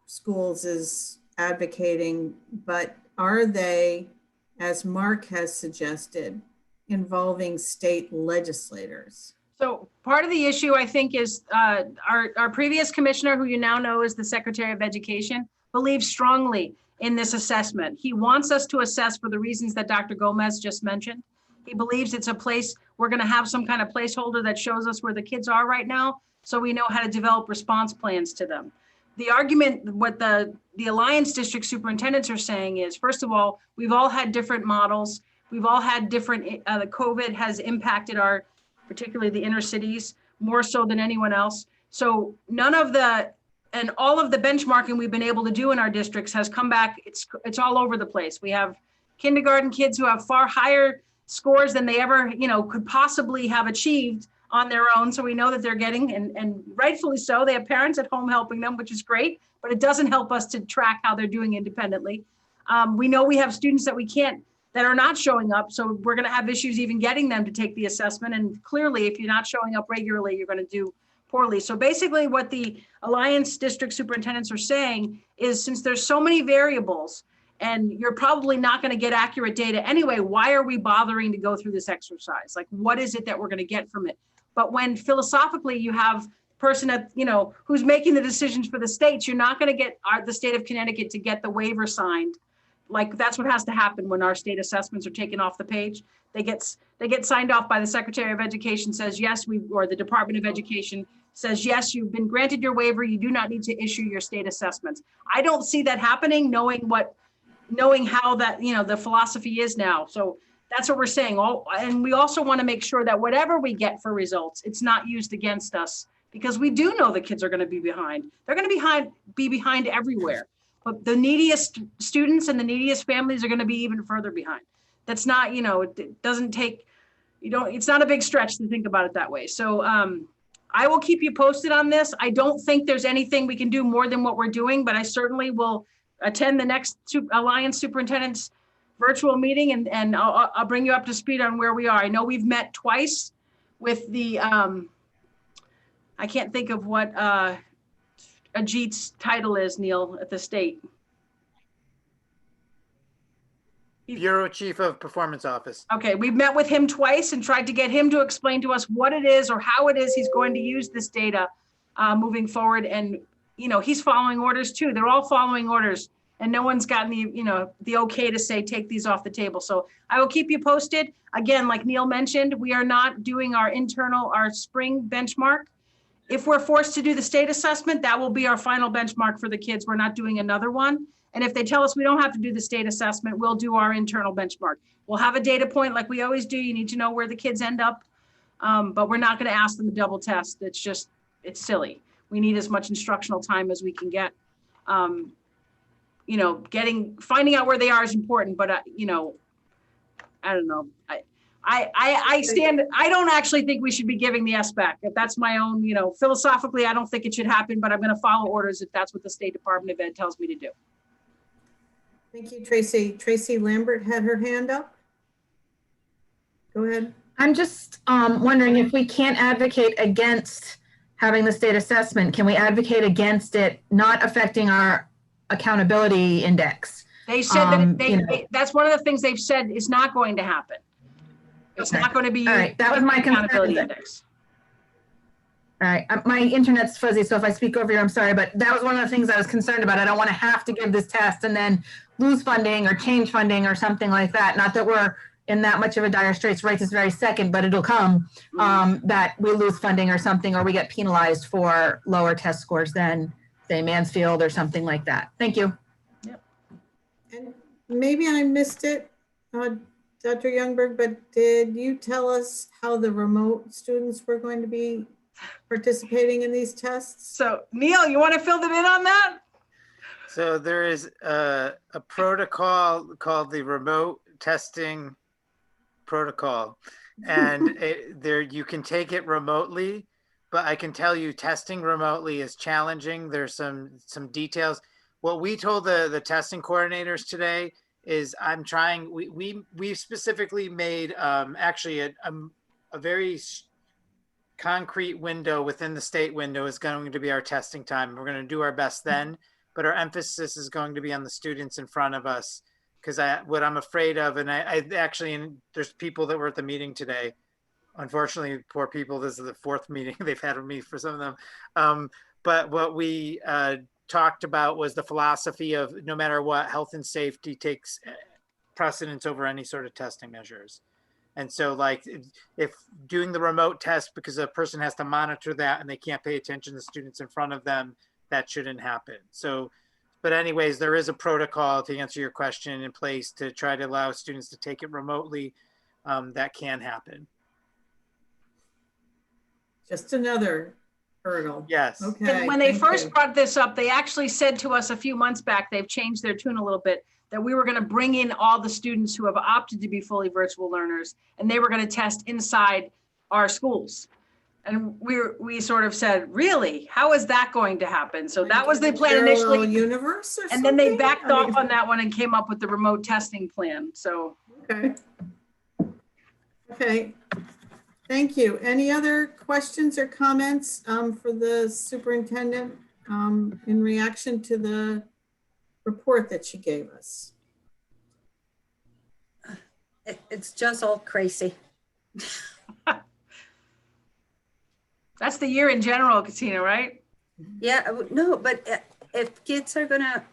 schools is advocating, but are they, as Mark has suggested, involving state legislators?
So part of the issue, I think, is our previous commissioner, who you now know is the Secretary of Education, believes strongly in this assessment. He wants us to assess for the reasons that Dr. Gomez just mentioned. He believes it's a place, we're going to have some kind of placeholder that shows us where the kids are right now, so we know how to develop response plans to them. The argument, what the Alliance District Superintendents are saying is, first of all, we've all had different models. We've all had different, the COVID has impacted particularly the inner cities, more so than anyone else. So all of the benchmarking we've been able to do in our districts has come back, it's all over the place. We have kindergarten kids who have far higher scores than they ever, could possibly have achieved on their own. So we know that they're getting, and rightfully so, they have parents at home helping them, which is great, but it doesn't help us to track how they're doing independently. We know we have students that are not showing up. So we're going to have issues even getting them to take the assessment. And clearly, if you're not showing up regularly, you're going to do poorly. So basically what the Alliance District Superintendents are saying is, since there's so many variables and you're probably not going to get accurate data anyway, why are we bothering to go through this exercise? Like, what is it that we're going to get from it? But when philosophically you have person at, who's making the decisions for the states, you're not going to get the state of Connecticut to get the waiver signed. Like, that's what has to happen when our state assessments are taken off the page. They get signed off by the Secretary of Education, says yes, or the Department of Education says yes, you've been granted your waiver, you do not need to issue your state assessments. I don't see that happening, knowing how that, the philosophy is now. So that's what we're saying. And we also want to make sure that whatever we get for results, it's not used against us, because we do know the kids are going to be behind. They're going to be behind everywhere. But the neediest students and the neediest families are going to be even further behind. That's not, it doesn't take, it's not a big stretch to think about it that way. So I will keep you posted on this. I don't think there's anything we can do more than what we're doing, but I certainly will attend the next Alliance Superintendent's virtual meeting, and I'll bring you up to speed on where we are. I know we've met twice with the, I can't think of what Ajit's title is, Neil, at the state.
Bureau Chief of Performance Office.
Okay, we've met with him twice and tried to get him to explain to us what it is or how it is he's going to use this data moving forward. And, he's following orders too. They're all following orders. and no one's gotten the okay to say, take these off the table. So I will keep you posted. Again, like Neil mentioned, we are not doing our spring benchmark. If we're forced to do the state assessment, that will be our final benchmark for the kids. We're not doing another one. And if they tell us we don't have to do the state assessment, we'll do our internal benchmark. We'll have a data point like we always do. You need to know where the kids end up. But we're not going to ask them to double test. It's silly. We need as much instructional time as we can get. Finding out where they are is important, but I don't know. I don't actually think we should be giving the S back. If that's my own, philosophically, I don't think it should happen, but I'm going to follow orders if that's what the State Department of Ed tells me to do.
Thank you, Tracy. Tracy Lambert had her hand up. Go ahead.
I'm just wondering if we can't advocate against having the state assessment, can we advocate against it not affecting our accountability index?
They said that that's one of the things they've said is not going to happen. It's not going to be
all right. That was my
accountability index.
All right, my internet's fuzzy, so if I speak over you, I'm sorry, but that was one of the things I was concerned about. I don't want to have to give this test and then lose funding or change funding or something like that. Not that we're in that much of a dire straits right this very second, but it'll come that we lose funding or something, or we get penalized for lower test scores than, say, Mansfield or something like that. Thank you.
Yep.
And maybe I missed it, Dr. Youngberg, but did you tell us how the remote students were going to be participating in these tests?
So Neil, you want to fill them in on that?
So there is a protocol called the remote testing protocol, and you can take it remotely, but I can tell you testing remotely is challenging. There's some details. What we told the testing coordinators today is we specifically made actually a very concrete window within the state window is going to be our testing time. We're going to do our best then, but our emphasis is going to be on the students in front of us. Because what I'm afraid of, and and there's people that were at the meeting today. Unfortunately, poor people, this is the fourth meeting they've had with me for some of them. But what we talked about was the philosophy of no matter what, health and safety takes precedence over any sort of testing measures. And so like if doing the remote test because a person has to monitor that and they can't pay attention to the students in front of them, that shouldn't happen. So, but anyways, there is a protocol to answer your question in place to try to allow students to take it remotely. That can happen.
Just another hurdle.
Yes.
Okay.
And when they
thank
first
you.
brought this up, they actually said to us a few months back, they've changed their tune a little bit, that we were going to bring in all the students who have opted to be fully virtual learners, and they were going to test inside our schools. And we sort of said, really, how is that going to happen? So that was the plan
Parallel
initially.
universe or
And then they
something?
backed off on that one and came up with the remote testing plan. So
Okay. Okay. Thank you. Any other questions or comments for the superintendent in reaction to the report that she gave us?
It's just all crazy.
that's the year in general, Katina, right?
Yeah, no, but if kids are gonna,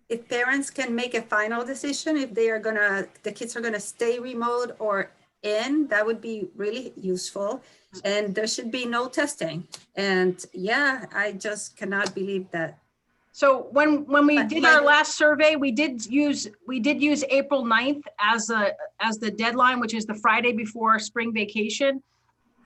if parents can make a final decision, if they are gonna, the kids are gonna stay remote or in, that would be really useful. And there should be no testing. And yeah, I just cannot believe that.
So when we did our last survey, we did use April 9th as the deadline, which is the Friday before spring vacation.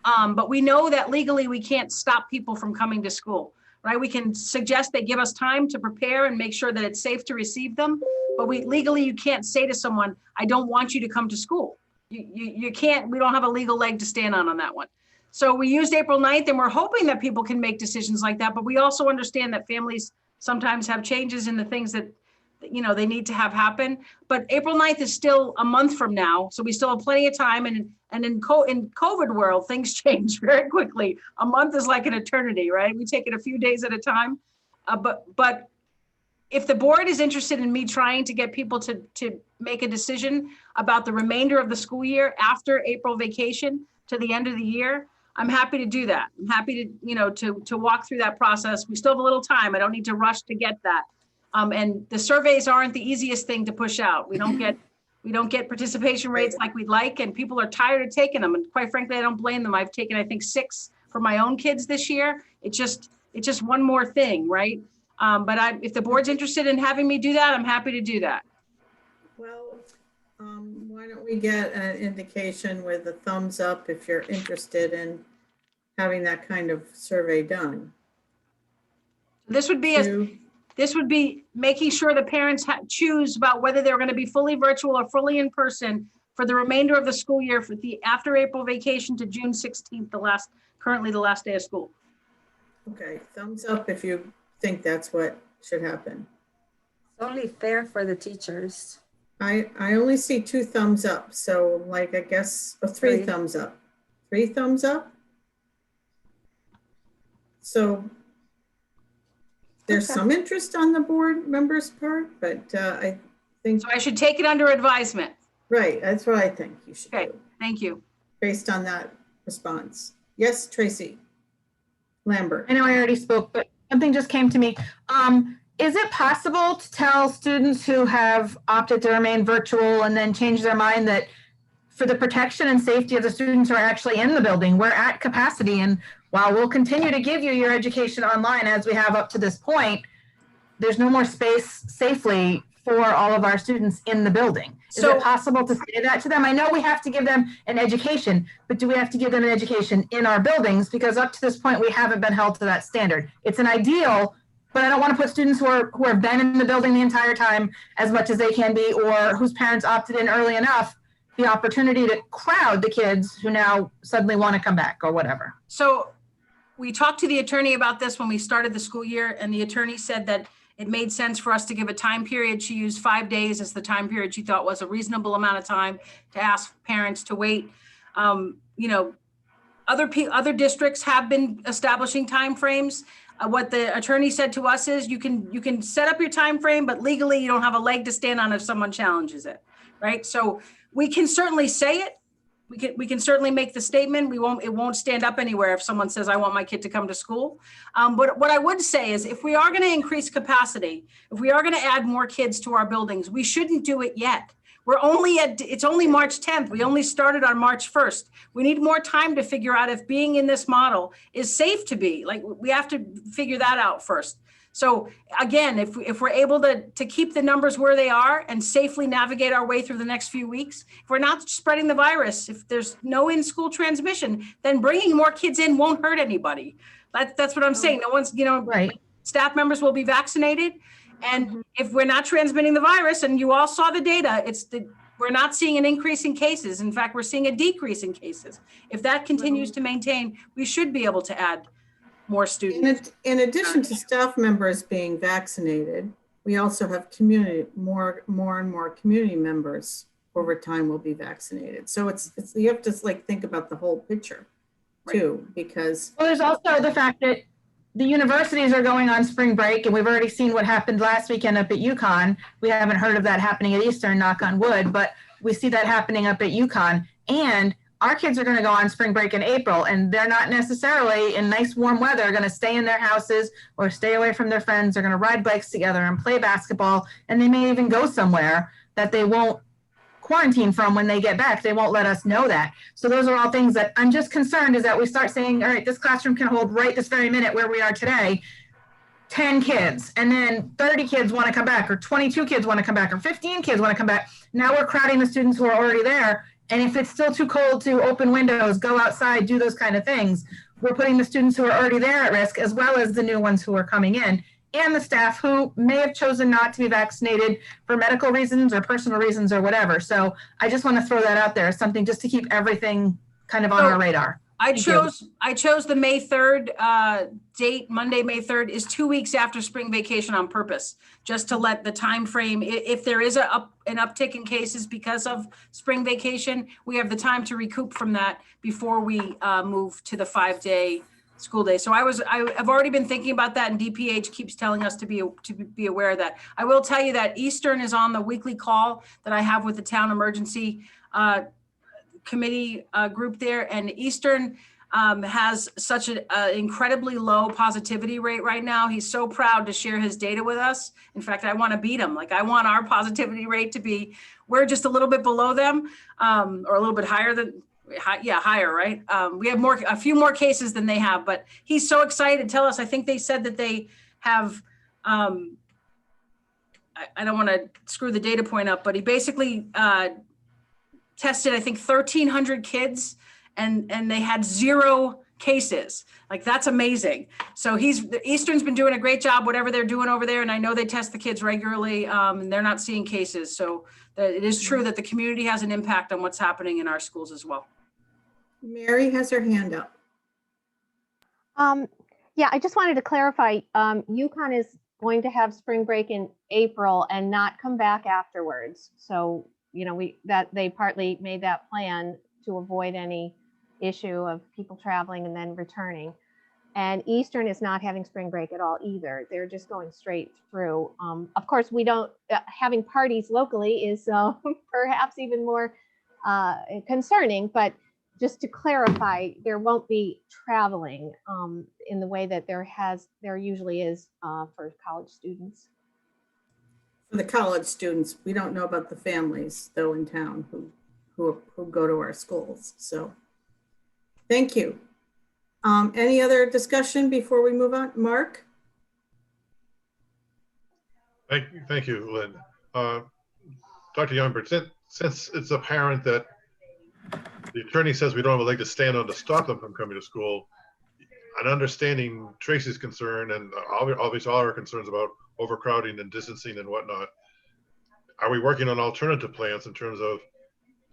But we know that legally we can't stop people from coming to school, right? We can suggest they give us time to prepare and make sure that it's safe to receive them. But legally you can't say to someone, I don't want you to come to school. You can't, we don't have a legal leg to stand on that one. So we used April 9th and we're hoping that people can make decisions like that. But we also understand that families sometimes have changes in the things that, they need to have happen. But April 9th is still a month from now. So we still have plenty of time. And in COVID world, things change very quickly. A month is like an eternity, right? We take it a few days at a time. But if the board is interested in me trying to get people to make a decision about the remainder of the school year after April vacation to the end of the year, I'm happy to do that. I'm happy to, to walk through that process. We still have a little time. I don't need to rush to get that. And the surveys aren't the easiest thing to push out. We don't get participation rates like we'd like, and people are tired of taking them. And quite frankly, I don't blame them. I've taken, I think, 6 for my own kids this year. It's just one more thing, right? But if the board's interested in having me do that, I'm happy to do that.
Well, why don't we get an indication with a thumbs up if you're interested in having that kind of survey done?
This would be making sure the parents choose about whether they're going to be fully virtual or fully in person for the remainder of the school year, for the after April vacation to June 16th, currently the last day of school.
Okay, thumbs up if you think that's what should happen.
It's only fair for the teachers.
I only see 2 thumbs up, so like I guess 3 thumbs up. 3 thumbs up. So there's some interest on the board members' part, but I think.
So I should take it under advisement.
Right, that's what I think you should do.
Thank you.
Based on that response. Yes, Tracy Lambert.
I know I already spoke, but something just came to me. Is it possible to tell students who have opted to remain virtual and then change their mind that for the protection and safety of the students who are actually in the building, we're at capacity, and while we'll continue to give you your education online as we have up to this point, there's no more space safely for all of our students in the building. Is it possible to say that to them? I know we have to give them an education, but do we have to give them an education in our buildings? Because up to this point, we haven't been held to that standard. It's an ideal, but I don't want to put students who have been in the building the entire time as much as they can be, or whose parents opted in early enough, the opportunity to crowd the kids who now suddenly want to come back or whatever.
So we talked to the attorney about this when we started the school year, and the attorney said that it made sense for us to give a time period. She used 5 days as the time period she thought was a reasonable amount of time to ask parents to wait. Other districts have been establishing timeframes. What the attorney said to us is you can set up your time frame, but legally you don't have a leg to stand on if someone challenges it, right? So we can certainly say it. We can certainly make the statement. It won't stand up anywhere if someone says, I want my kid to come to school. But what I would say is if we are going to increase capacity, if we are going to add more kids to our buildings, we shouldn't do it yet. It's only March 10th. We only started on March 1st. We need more time to figure out if being in this model is safe to be. Like, we have to figure that out first. So again, if we're able to keep the numbers where they are and safely navigate our way through the next few weeks, if we're not spreading the virus, if there's no in-school transmission, then bringing more kids in won't hurt anybody. That's what I'm saying. No one's,
right.
Staff members will be vaccinated. And if we're not transmitting the virus, and you all saw the data, we're not seeing an increase in cases. In fact, we're seeing a decrease in cases. If that continues to maintain, we should be able to add more students.
In addition to staff members being vaccinated, we also have more and more community members over time will be vaccinated. So it's you have to think about the whole picture too, because.
Well, there's also the fact that the universities are going on spring break, and we've already seen what happened last weekend up at UConn. We haven't heard of that happening at Eastern, knock on wood, but we see that happening up at UConn. And our kids are going to go on spring break in April, and they're not necessarily in nice warm weather going to stay in their houses or stay away from their friends. They're going to ride bikes together and play basketball, and they may even go somewhere that they won't quarantine from when they get back. They won't let us know that. So those are all things that I'm just concerned is that we start saying, all right, this classroom can hold right this very minute where we are today, 10 kids, and then 30 kids want to come back, or 22 kids want to come back, or 15 kids want to come back. Now we're crowding the students who are already there. And if it's still too cold to open windows, go outside, do those kind of things, we're putting the students who are already there at risk, as well as the new ones who are coming in, and the staff who may have chosen not to be vaccinated for medical reasons or personal reasons or whatever. So I just want to throw that out there as something just to keep everything kind of on our radar.
I chose the May 3rd date. Monday, May 3rd is 2 weeks after spring vacation on purpose, just to let the time frame, if there is an uptick in cases because of spring vacation, we have the time to recoup from that before we move to the 5-day school day. So I've already been thinking about that, and DPH keeps telling us to be aware of that. I will tell you that Eastern is on the weekly call that I have with the town emergency committee group there, and Eastern has such an incredibly low positivity rate right now. He's so proud to share his data with us. In fact, I want to beat him. Like, I want our positivity rate to be, we're just a little bit below them, or a little bit higher than, higher, right? We have a few more cases than they have, but he's so excited to tell us. I think they said that they have, I don't want to screw the data point up, but he basically tested, I think, 1,300 kids, and they had 0 cases. Like, that's amazing. So Eastern's been doing a great job, whatever they're doing over there. And I know they test the kids regularly, and they're not seeing cases. So it is true that the community has an impact on what's happening in our schools as well.
Mary has her hand up.
Yeah, I just wanted to clarify, UConn is going to have spring break in April and not come back afterwards. So, they partly made that plan to avoid any issue of people traveling and then returning. And Eastern is not having spring break at all either. They're just going straight through. Of course, we don't, having parties locally is perhaps even more concerning, but just to clarify, there won't be traveling in the way that there usually is for college students.
For the college students, we don't know about the families though in town who go to our schools. So thank you. Any other discussion before we move on? Mark?
Thank you, Lynn. Dr. Youngberg, since it's apparent that the attorney says we don't have a leg to stand on to stop them from coming to school, and understanding Tracy's concern and obviously all our concerns about overcrowding and distancing and whatnot, are we working on alternative plans in terms of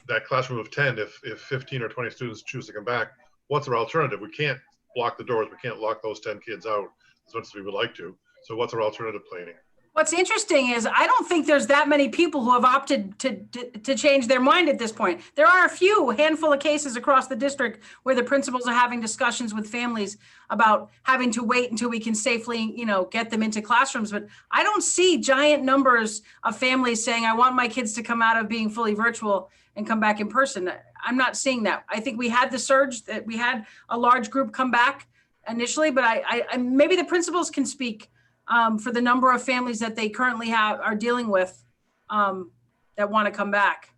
that classroom of 10, if 15 or 20 students choose to come back, what's our alternative? We can't block the doors. We can't lock those 10 kids out as much as we would like to. So what's our alternative planning?
What's interesting is I don't think there's that many people who have opted to change their mind at this point. There are a handful of cases across the district where the principals are having discussions with families about having to wait until we can safely, get them into classrooms. But I don't see giant numbers of families saying, I want my kids to come out of being fully virtual and come back in person. I'm not seeing that. I think we had the surge that we had a large group come back initially, but I maybe the principals can speak for the number of families that they currently are dealing with that want to come back.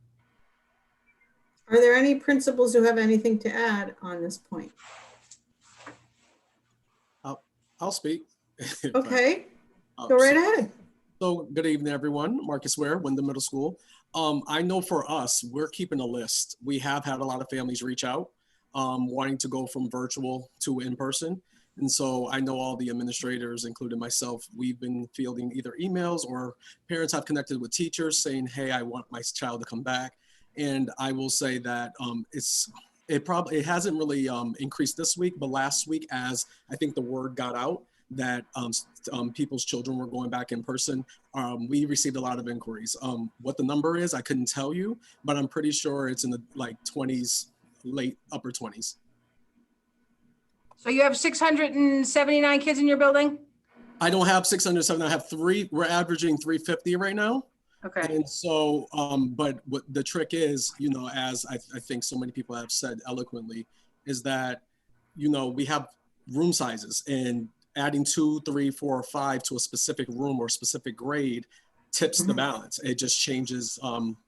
Are there any principals who have anything to add on this point?
I'll speak.
Okay, go right ahead.
So good evening, everyone. Marcus Ware, Windham Middle School. I know for us, we're keeping a list. We have had a lot of families reach out wanting to go from virtual to in-person. And so I know all the administrators, including myself, we've been fielding either emails or parents have connected with teachers saying, hey, I want my child to come back. And I will say that it hasn't really increased this week, but last week, as I think the word got out that people's children were going back in person, we received a lot of inquiries. What the number is, I couldn't tell you, but I'm pretty sure it's in the 20s, late upper 20s.
So you have 679 kids in your building?
I don't have 607. I have 3. We're averaging 350 right now.
Okay.
And so, but what the trick is, as I think so many people have said eloquently, is that, we have room sizes, and adding 2, 3, 4, or 5 to a specific room or specific grade tips the balance. It just changes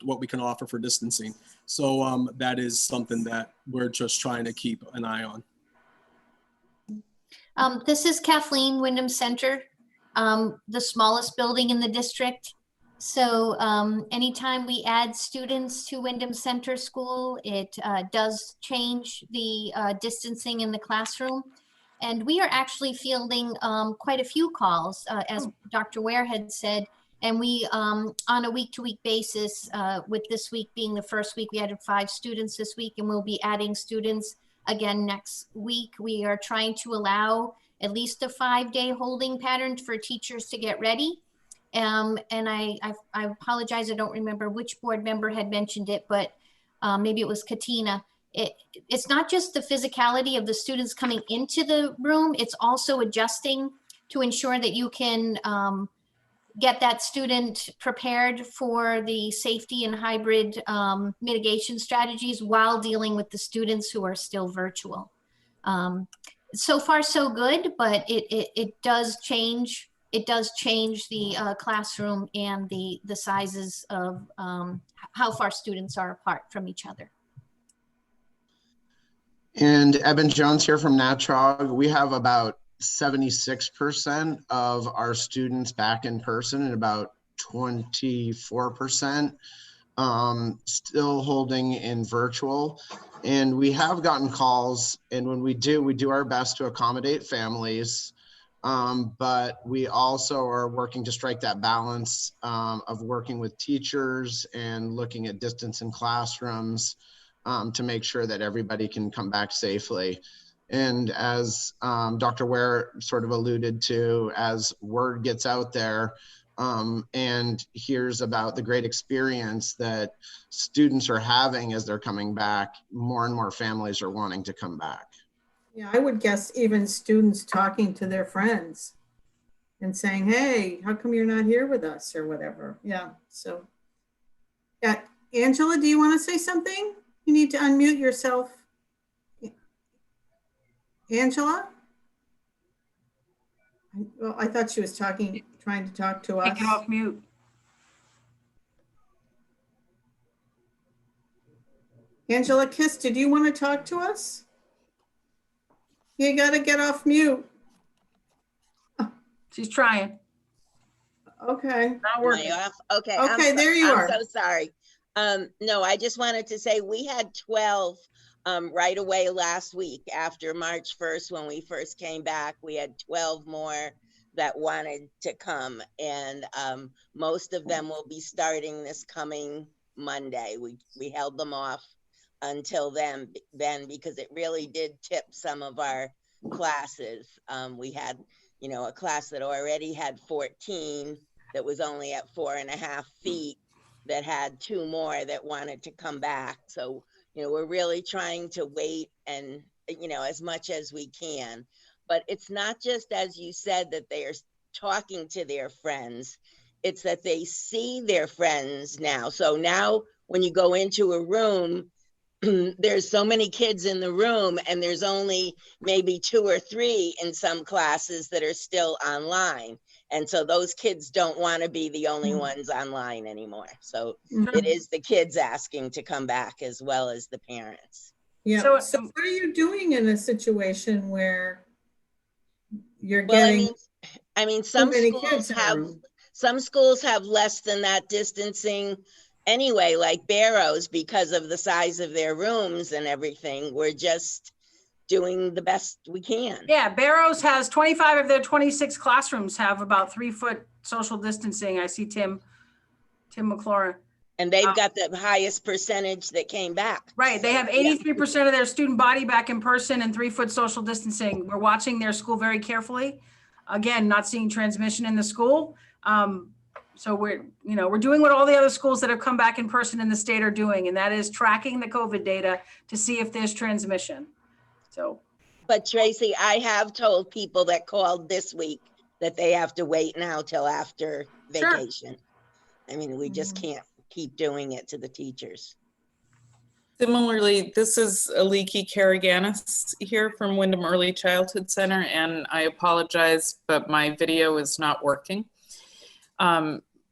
what we can offer for distancing. So that is something that we're just trying to keep an eye on.
This is Kathleen, Windham Center, the smallest building in the district. So anytime we add students to Windham Center School, it does change the distancing in the classroom. And we are actually fielding quite a few calls, as Dr. Ware had said, and we, on a week-to-week basis, with this week being the first week, we added 5 students this week, and we'll be adding students again next week. We are trying to allow at least a 5-day holding pattern for teachers to get ready. And I apologize, I don't remember which board member had mentioned it, but maybe it was Katina. It's not just the physicality of the students coming into the room, it's also adjusting to ensure that you can get that student prepared for the safety and hybrid mitigation strategies while dealing with the students who are still virtual. So far, so good, but it does change. It does change the classroom and the sizes of how far students are apart from each other.
And Evan Jones here from Natrog. We have about 76% of our students back in person and about 24% still holding in virtual. And we have gotten calls, and when we do our best to accommodate families. But we also are working to strike that balance of working with teachers and looking at distance in classrooms to make sure that everybody can come back safely. And as Dr. Ware sort of alluded to, as word gets out there and hears about the great experience that students are having as they're coming back, more and more families are wanting to come back.
Yeah, I would guess even students talking to their friends and saying, hey, how come you're not here with us or whatever. Yeah, so. Yeah, Angela, do you want to say something? You need to unmute yourself. Angela? Well, I thought she was trying to talk to us.
Take it off mute.
Angela Kiss, did you want to talk to us? You got to get off mute.
She's trying.
Okay.
Not working.
Okay.
Okay, there you are.
I'm so sorry. No, I just wanted to say we had 12 right away last week after March 1st when we first came back. We had 12 more that wanted to come, and most of them will be starting this coming Monday. We held them off until then because it really did tip some of our classes. We had, a class that already had 14 that was only at 4.5 feet that had 2 more that wanted to come back. So, we're really trying to wait and, as much as we can. But it's not just, as you said, that they are talking to their friends. It's that they see their friends now. So now when you go into a room, there's so many kids in the room and there's only maybe 2 or 3 in some classes that are still online. And so those kids don't want to be the only ones online anymore. So it is the kids asking to come back as well as the parents.
Yeah. So what are you doing in a situation where you're getting
some schools have less than that distancing anyway, like Barrows, because of the size of their rooms and everything. We're just doing the best we can.
Yeah, Barrows has 25 of their 26 classrooms have about 3-foot social distancing. I see Tim McLaurin.
And they've got the highest percentage that came back.
Right, they have 83% of their student body back in person and 3-foot social distancing. We're watching their school very carefully. Again, not seeing transmission in the school. So we're doing what all the other schools that have come back in person in the state are doing, and that is tracking the COVID data to see if there's transmission. So,
but Tracy, I have told people that called this week that they have to wait now till after vacation. Sure. I mean, we just can't keep doing it to the teachers.
Similarly, this is Aliki Karaganis here from Windham Early Childhood Center, and I apologize, but my video is not working.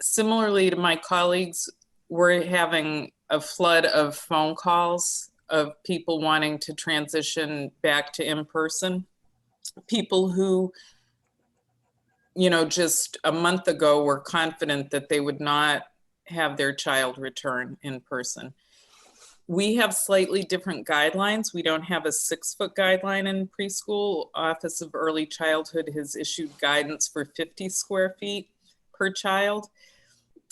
Similarly to my colleagues, we're having a flood of phone calls of people wanting to transition back to in-person. People who, just a month ago were confident that they would not have their child return in person. We have slightly different guidelines. We don't have a 6-foot guideline in preschool. Office of Early Childhood has issued guidance for 50 square feet per child.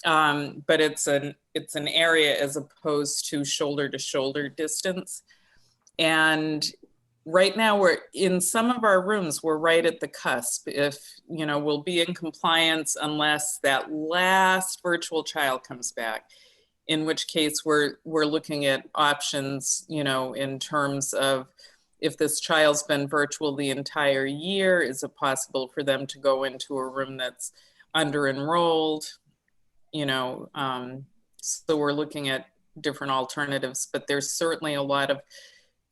But it's an area as opposed to shoulder to shoulder distance. And right now we're in some of our rooms, we're right at the cusp. If, we'll be in compliance unless that last virtual child comes back, in which case we're looking at options, in terms of if this child's been virtual the entire year, is it possible for them to go into a room that's under enrolled? So we're looking at different alternatives, but there's certainly a lot of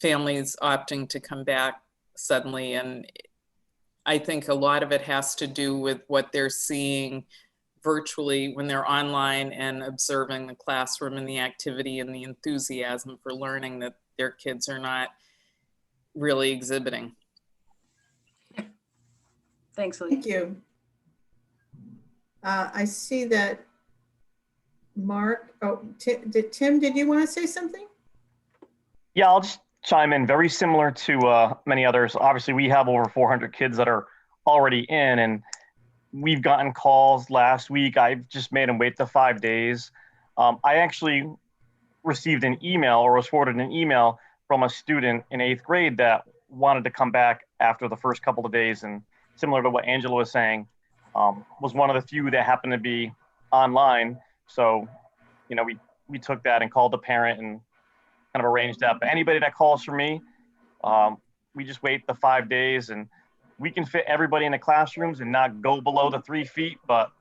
families opting to come back suddenly. And I think a lot of it has to do with what they're seeing virtually when they're online and observing the classroom and the activity and the enthusiasm for learning that their kids are not really exhibiting.
Thanks, Lee.
Thank you. I see that Mark, Tim, did you want to say something?
Yeah, I'll just chime in. Very similar to many others. Obviously, we have over 400 kids that are already in, and we've gotten calls last week. I've just made them wait the 5 days. I actually received an email, or was forwarded an email from a student in 8th grade that wanted to come back after the first couple of days. And similar to what Angela was saying, was one of the few that happened to be online. So, you know, we took that and called the parent and kind of arranged that. But anybody that calls for me, we just wait the 5 days, and we can fit everybody in the classrooms and not go below the 3 feet. But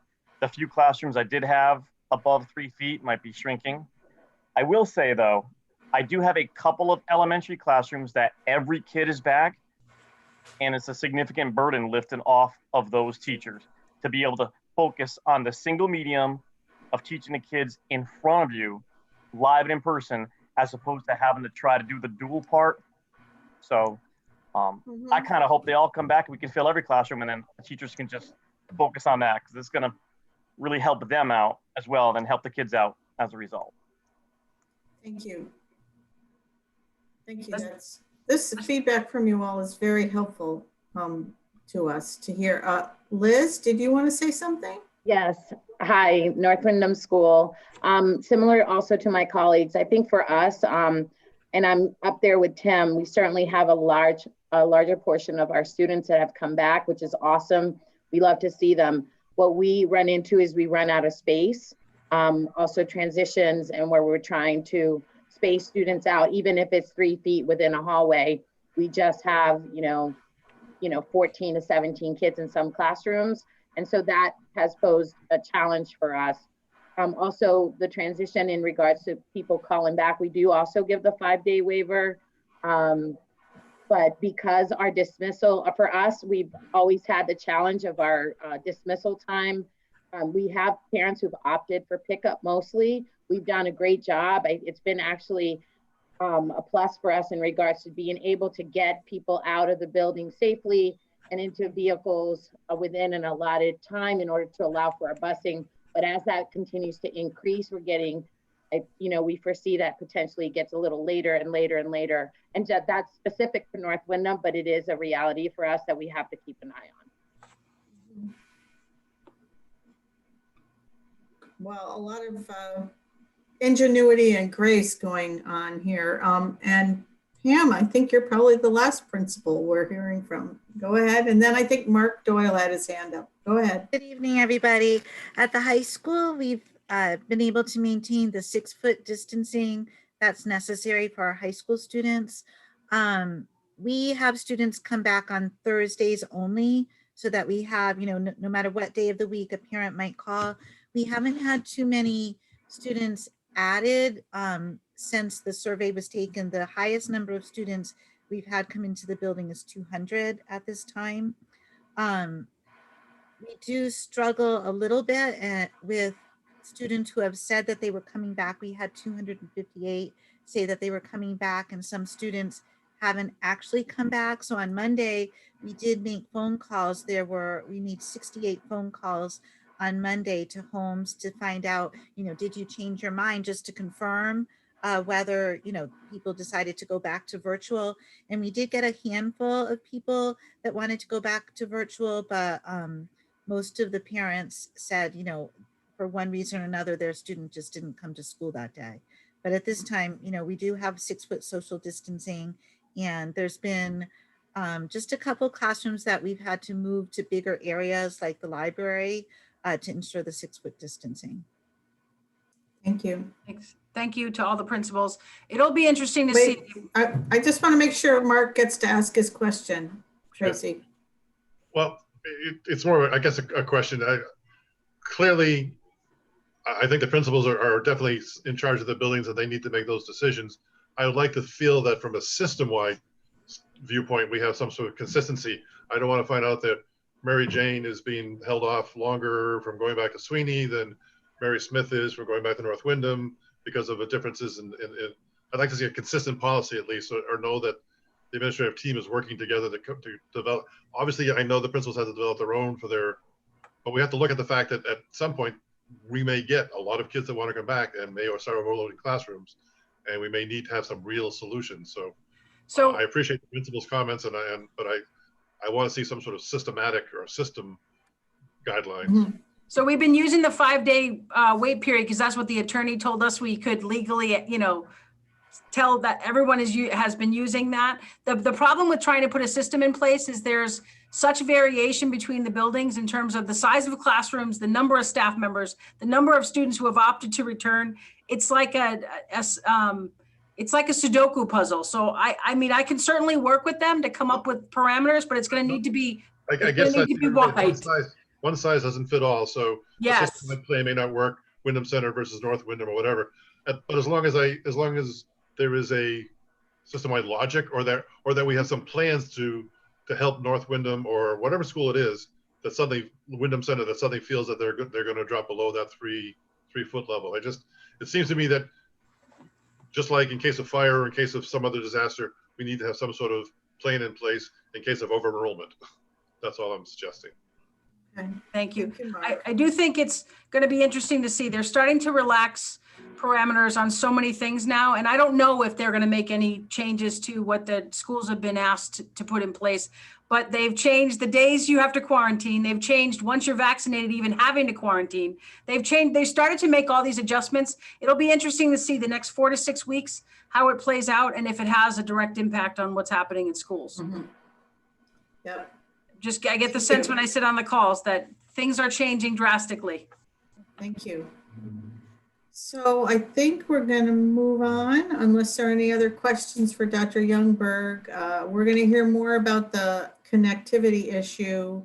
the few classrooms I did have above 3 feet might be shrinking. I will say though, I do have a couple of elementary classrooms that every kid is back, and it's a significant burden lifting off of those teachers to be able to focus on the single medium of teaching the kids in front of you, live and in person, as opposed to having to try to do the dual part. So I kind of hope they all come back and we can fill every classroom, and then the teachers can just focus on that, because it's going to really help them out as well, and then help the kids out as a result.
Thank you. Thank you. This feedback from you all is very helpful to us to hear. Liz, did you want to say something?
Yes. Hi, North Windham School. Similar also to my colleagues, I think for us, and I'm up there with Tim, we certainly have a larger portion of our students that have come back, which is awesome. We love to see them. What we run into is we run out of space, also transitions, and where we're trying to space students out, even if it's 3 feet within a hallway. We just have, 14 to 17 kids in some classrooms. And so that has posed a challenge for us. Also, the transition in regards to people calling back, we do also give the 5-day waiver. But because our dismissal, for us, we've always had the challenge of our dismissal time. We have parents who've opted for pickup mostly. We've done a great job. It's been actually a plus for us in regards to being able to get people out of the building safely and into vehicles within an allotted time in order to allow for our busing. But as that continues to increase, we're getting, we foresee that potentially gets a little later and later and later. And that's specific to North Windham, but it is a reality for us that we have to keep an eye on.
Well, a lot of ingenuity and grace going on here. And Pam, I think you're probably the last principal we're hearing from. Go ahead. And then I think Mark Doyle had his hand up. Go ahead.
Good evening, everybody. At the high school, we've been able to maintain the 6-foot distancing that's necessary for our high school students. We have students come back on Thursdays only, so that we have, no matter what day of the week a parent might call. We haven't had too many students added since the survey was taken. The highest number of students we've had come into the building is 200 at this time. We do struggle a little bit with students who have said that they were coming back. We had 258 say that they were coming back, and some students haven't actually come back. So on Monday, we did make phone calls. We made 68 phone calls on Monday to homes to find out, did you change your mind, just to confirm whether, people decided to go back to virtual. And we did get a handful of people that wanted to go back to virtual, but most of the parents said, for one reason or another, their student just didn't come to school that day. But at this time, we do have 6-foot social distancing, and there's been just a couple classrooms that we've had to move to bigger areas like the library to ensure the 6-foot distancing.
Thank you.
Thanks. Thank you to all the principals. It'll be interesting to see.
I just want to make sure Mark gets to ask his question, Tracy.
Well, it's more of, I guess, a question. Clearly, I think the principals are definitely in charge of the buildings, and they need to make those decisions. I would like to feel that from a system-wide viewpoint, we have some sort of consistency. I don't want to find out that Mary Jane is being held off longer from going back to Sweeney than Mary Smith is from going back to North Windham because of the differences in I'd like to see a consistent policy at least, or know that the administrative team is working together to develop. Obviously, I know the principals have to develop their own but we have to look at the fact that at some point we may get a lot of kids that want to come back and may start overloading classrooms, and we may need to have some real solutions. So I appreciate the principal's comments, but I want to see some sort of systematic or system guidelines.
Mm-hmm. So we've been using the 5-day wait period because that's what the attorney told us we could legally, tell that everyone has been using that. The problem with trying to put a system in place is there's such variation between the buildings in terms of the size of classrooms, the number of staff members, the number of students who have opted to return. It's like a Sudoku puzzle. So I mean, I can certainly work with them to come up with parameters, but it's going to need to be,
I guess one size doesn't fit all. So
yes,
the system I play may not work, Windham Center versus North Windham or whatever. But as long as there is a system-wide logic, or that we have some plans to help North Windham or whatever school it is, that suddenly Windham Center that suddenly feels that they're going to drop below that 3-foot level. It seems to me that just like in case of fire or in case of some other disaster, we need to have some sort of plan in place in case of over-enrollment. That's all I'm suggesting.
Okay. Thank you. I do think it's going to be interesting to see. They're starting to relax parameters on so many things now, and I don't know if they're going to make any changes to what the schools have been asked to put in place, but they've changed the days you have to quarantine. They've changed once you're vaccinated, even having to quarantine. They started to make all these adjustments. It'll be interesting to see the next 4 to 6 weeks, how it plays out and if it has a direct impact on what's happening in schools.
Mm-hmm. Yep.
I get the sense when I sit on the calls that things are changing drastically.
Thank you. So I think we're going to move on unless there are any other questions for Dr. Youngberg. We're going to hear more about the connectivity issue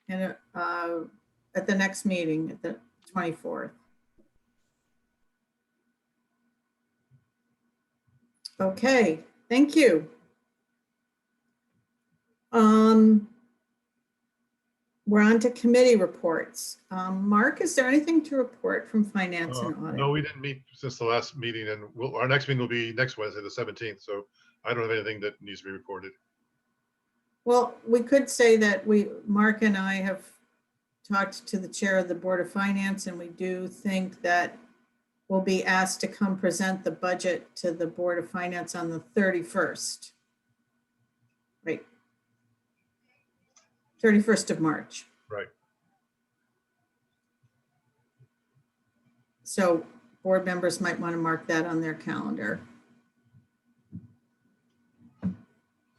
at the next meeting at the 24th. Okay, thank you. We're on to committee reports. Mark, is there anything to report from finance and audit?
No, we didn't meet since the last meeting, and our next meeting will be next Wednesday, the 17th. So I don't have anything that needs to be reported.
Well, we could say that Mark and I have talked to the chair of the Board of Finance, and we do think that we'll be asked to come present the budget to the Board of Finance on the 31st. Right. 31st of March.
Right.
So board members might want to mark that on their calendar.
And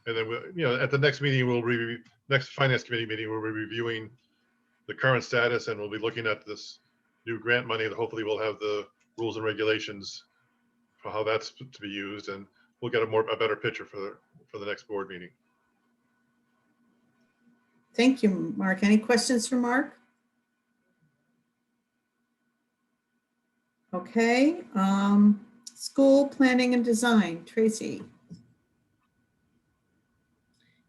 then, at the next meeting, next finance committee meeting, we'll be reviewing the current status, and we'll be looking at this new grant money, and hopefully we'll have the rules and regulations for how that's to be used, and we'll get a better picture for the next board meeting.
Thank you, Mark. Any questions for Mark? Okay, school planning and design, Tracy.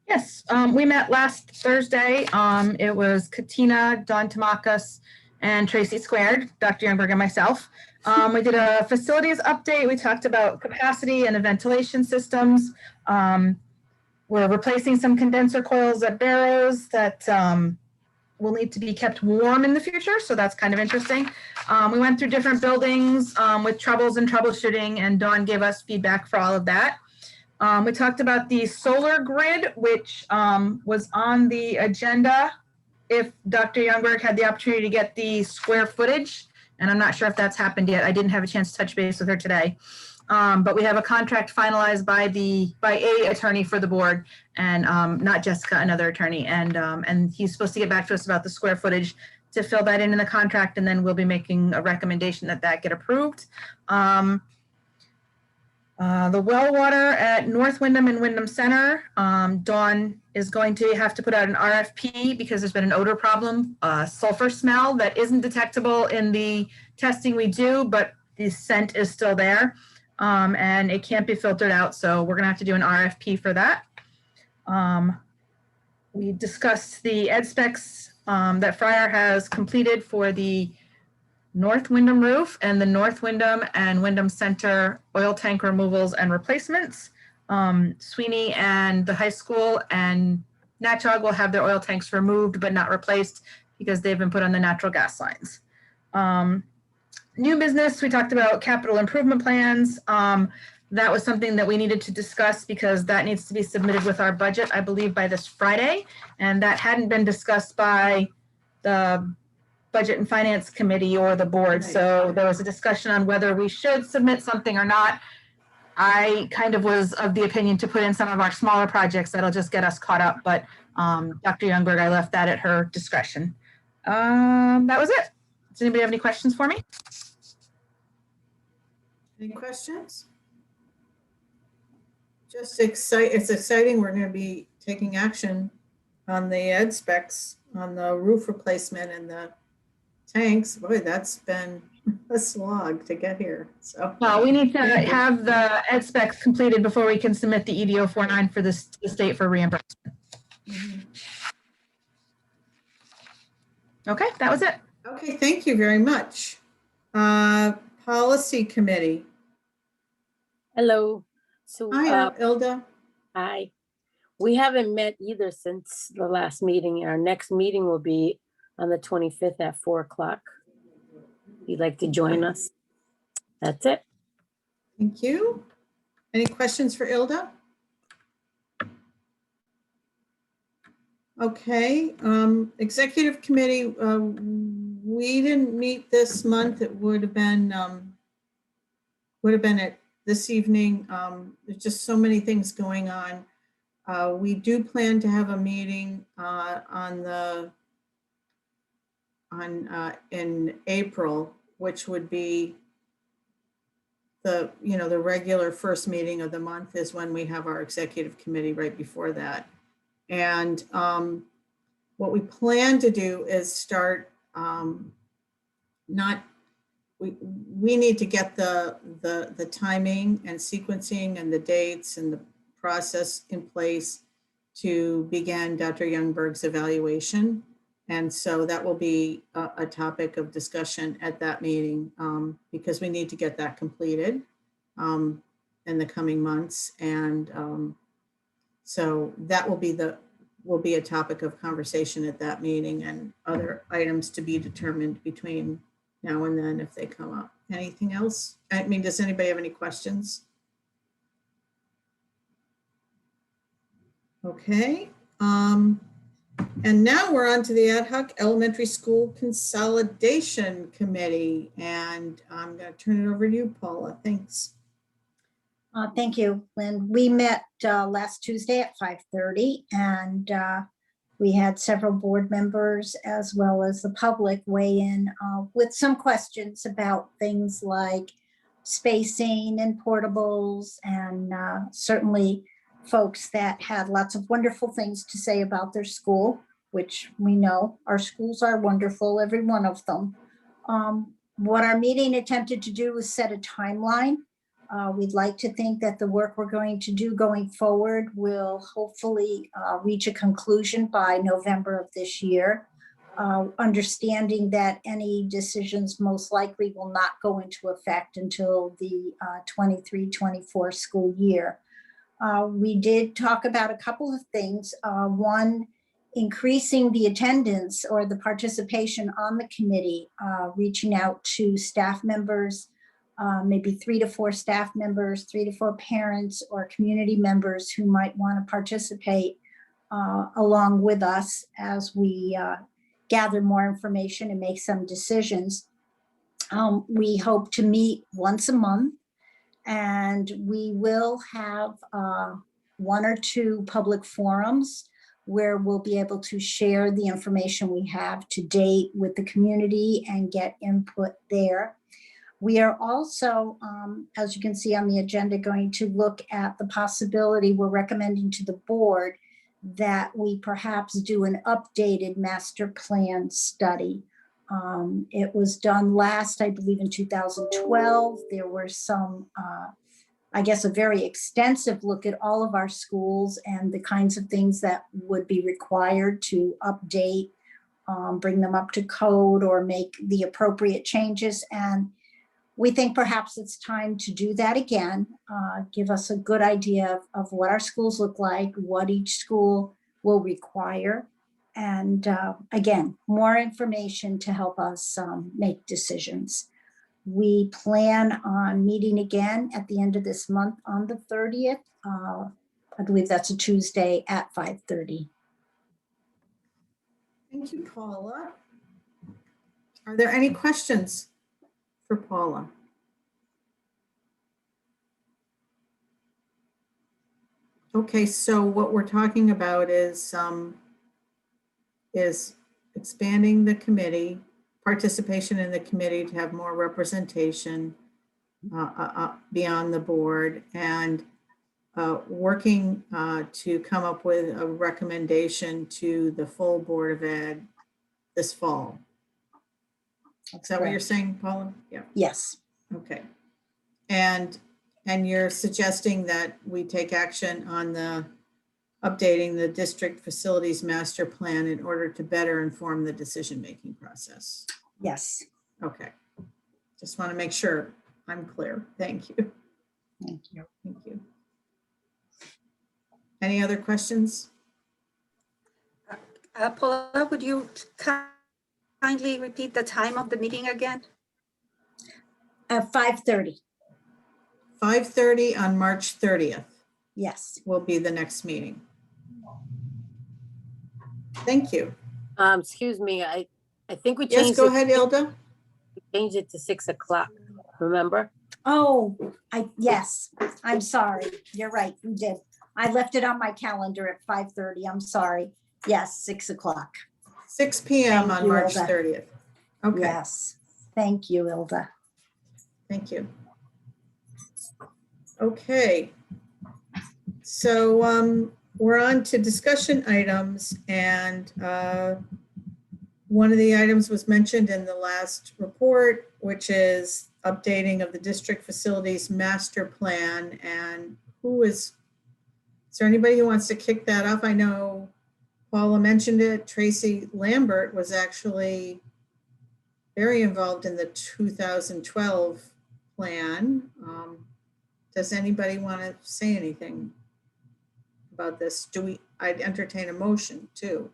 Yes, we met last Thursday. It was Katina, Dawn Tamakis, and Tracy Squared, Dr. Youngberg and myself. We did a facilities update. We talked about capacity and the ventilation systems. We're replacing some condenser coils at Barrows that will need to be kept warm in the future, so that's kind of interesting. We went through different buildings with troubles and troubleshooting, and Dawn gave us feedback for all of that. We talked about the solar grid, which was on the agenda if Dr. Youngberg had the opportunity to get the square footage, and I'm not sure if that's happened yet. I didn't have a chance to touch base with her today. But we have a contract finalized by a attorney for the board, and not Jessica, another attorney. And he's supposed to get back to us about the square footage to fill that in the contract, and then we'll be making a recommendation that get approved. The well water at North Windham and Windham Center, Dawn is going to have to put out an RFP because there's been an odor problem, sulfur smell that isn't detectable in the testing we do, but the scent is still there. And it can't be filtered out, so we're gonna have to do an RFP for that. We discussed the ed specs that Fryer has completed for the North Windham roof and the North Windham and Windham Center oil tank removals and replacements. Sweeney and the high school and Natchog will have their oil tanks removed but not replaced because they've been put on the natural gas lines. New business, we talked about capital improvement plans. That was something that we needed to discuss because that needs to be submitted with our budget, I believe, by this Friday. And that hadn't been discussed by the Budget and Finance Committee or the board. So there was a discussion on whether we should submit something or not. I kind of was of the opinion to put in some of our smaller projects that'll just get us caught up. But Dr. Youngberg, I left that at her discretion. That was it. Does anybody have any questions for me?
Any questions? Just it's exciting. We're going to be taking action on the ed specs, on the roof replacement and the tanks. Boy, that's been a slog to get here. So
well, we need to have the ed specs completed before we can submit the EDO 49 for the state for reimbursement. Okay, that was it.
Okay, thank you very much. Policy Committee.
Hello. So,
Hi, Ilda.
hi. We haven't met either since the last meeting. Our next meeting will be on the 25th at 4 o'clock. If you'd like to join us. That's it.
Thank you. Any questions for Ilda? Okay, Executive Committee, we didn't meet this month. It would have been at this evening. There's just so many things going on. We do plan to have a meeting in April, which would be the regular first meeting of the month is when we have our Executive Committee right before that. And what we plan to do is start we need to get the timing and sequencing and the dates and the process in place to begin Dr. Youngberg's evaluation. And so that will be a topic of discussion at that meeting because we need to get that completed in the coming months. And so that will be a topic of conversation at that meeting and other items to be determined between now and then if they come up. Anything else? I mean, does anybody have any questions? Okay. And now we're on to the Ad Hoc Elementary School Consolidation Committee. And I'm going to turn it over to you, Paula. Thanks.
Thank you, Lynn. We met last Tuesday at 5:30 and we had several board members as well as the public weigh in with some questions about things like spacing and portables and certainly folks that had lots of wonderful things to say about their school, which we know our schools are wonderful, every one of them. What our meeting attempted to do was set a timeline. We'd like to think that the work we're going to do going forward will hopefully reach a conclusion by November of this year, understanding that any decisions most likely will not go into effect until the 23-24 school year. We did talk about a couple of things. One, increasing the attendance or the participation on the committee, reaching out to staff members, maybe 3 to 4 staff members, 3 to 4 parents or community members who might want to participate along with us as we gather more information and make some decisions. We hope to meet once a month, and we will have 1 or 2 public forums where we'll be able to share the information we have to date with the community and get input there. We are also, as you can see on the agenda, going to look at the possibility we're recommending to the board that we perhaps do an updated master plan study. It was done last, I believe, in 2012. There were some I guess, a very extensive look at all of our schools and the kinds of things that would be required to update, bring them up to code or make the appropriate changes. And we think perhaps it's time to do that again, give us a good idea of what our schools look like, what each school will require. And again, more information to help us make decisions. We plan on meeting again at the end of this month on the 30th. I believe that's a Tuesday at 5:30.
Thank you, Paula. Are there any questions for Paula? Okay, so what we're talking about is expanding the committee, participation in the committee to have more representation beyond the board, and working to come up with a recommendation to the full Board of Ed this fall. Is that what you're saying, Paula? Yeah.
Yes.
Okay. And you're suggesting that we take action on the updating the district facilities master plan in order to better inform the decision-making process.
Yes.
Okay. Just want to make sure I'm clear. Thank you.
Thank you.
Thank you. Any other questions?
Paula, would you kindly repeat the time of the meeting again?
At 5:30.
5:30 on March 30th.
Yes.
Will be the next meeting. Thank you.
Excuse me, I think we
Yes,
changed.
go ahead, Ilda.
We changed it to 6 o'clock, remember?
Oh, yes, I'm sorry. You're right, you did. I left it on my calendar at 5:30. I'm sorry. Yes, 6 o'clock.
6 p.m.
Thank
on
you,
March
Ilda.
30th. Okay.
Yes. Thank you, Ilda.
Thank you. Okay. So we're on to discussion items, and one of the items was mentioned in the last report, which is updating of the district facilities master plan. And is there anybody who wants to kick that off? I know Paula mentioned it. Tracy Lambert was actually very involved in the 2012 plan. Does anybody want to say anything about this? I'd entertain a motion too.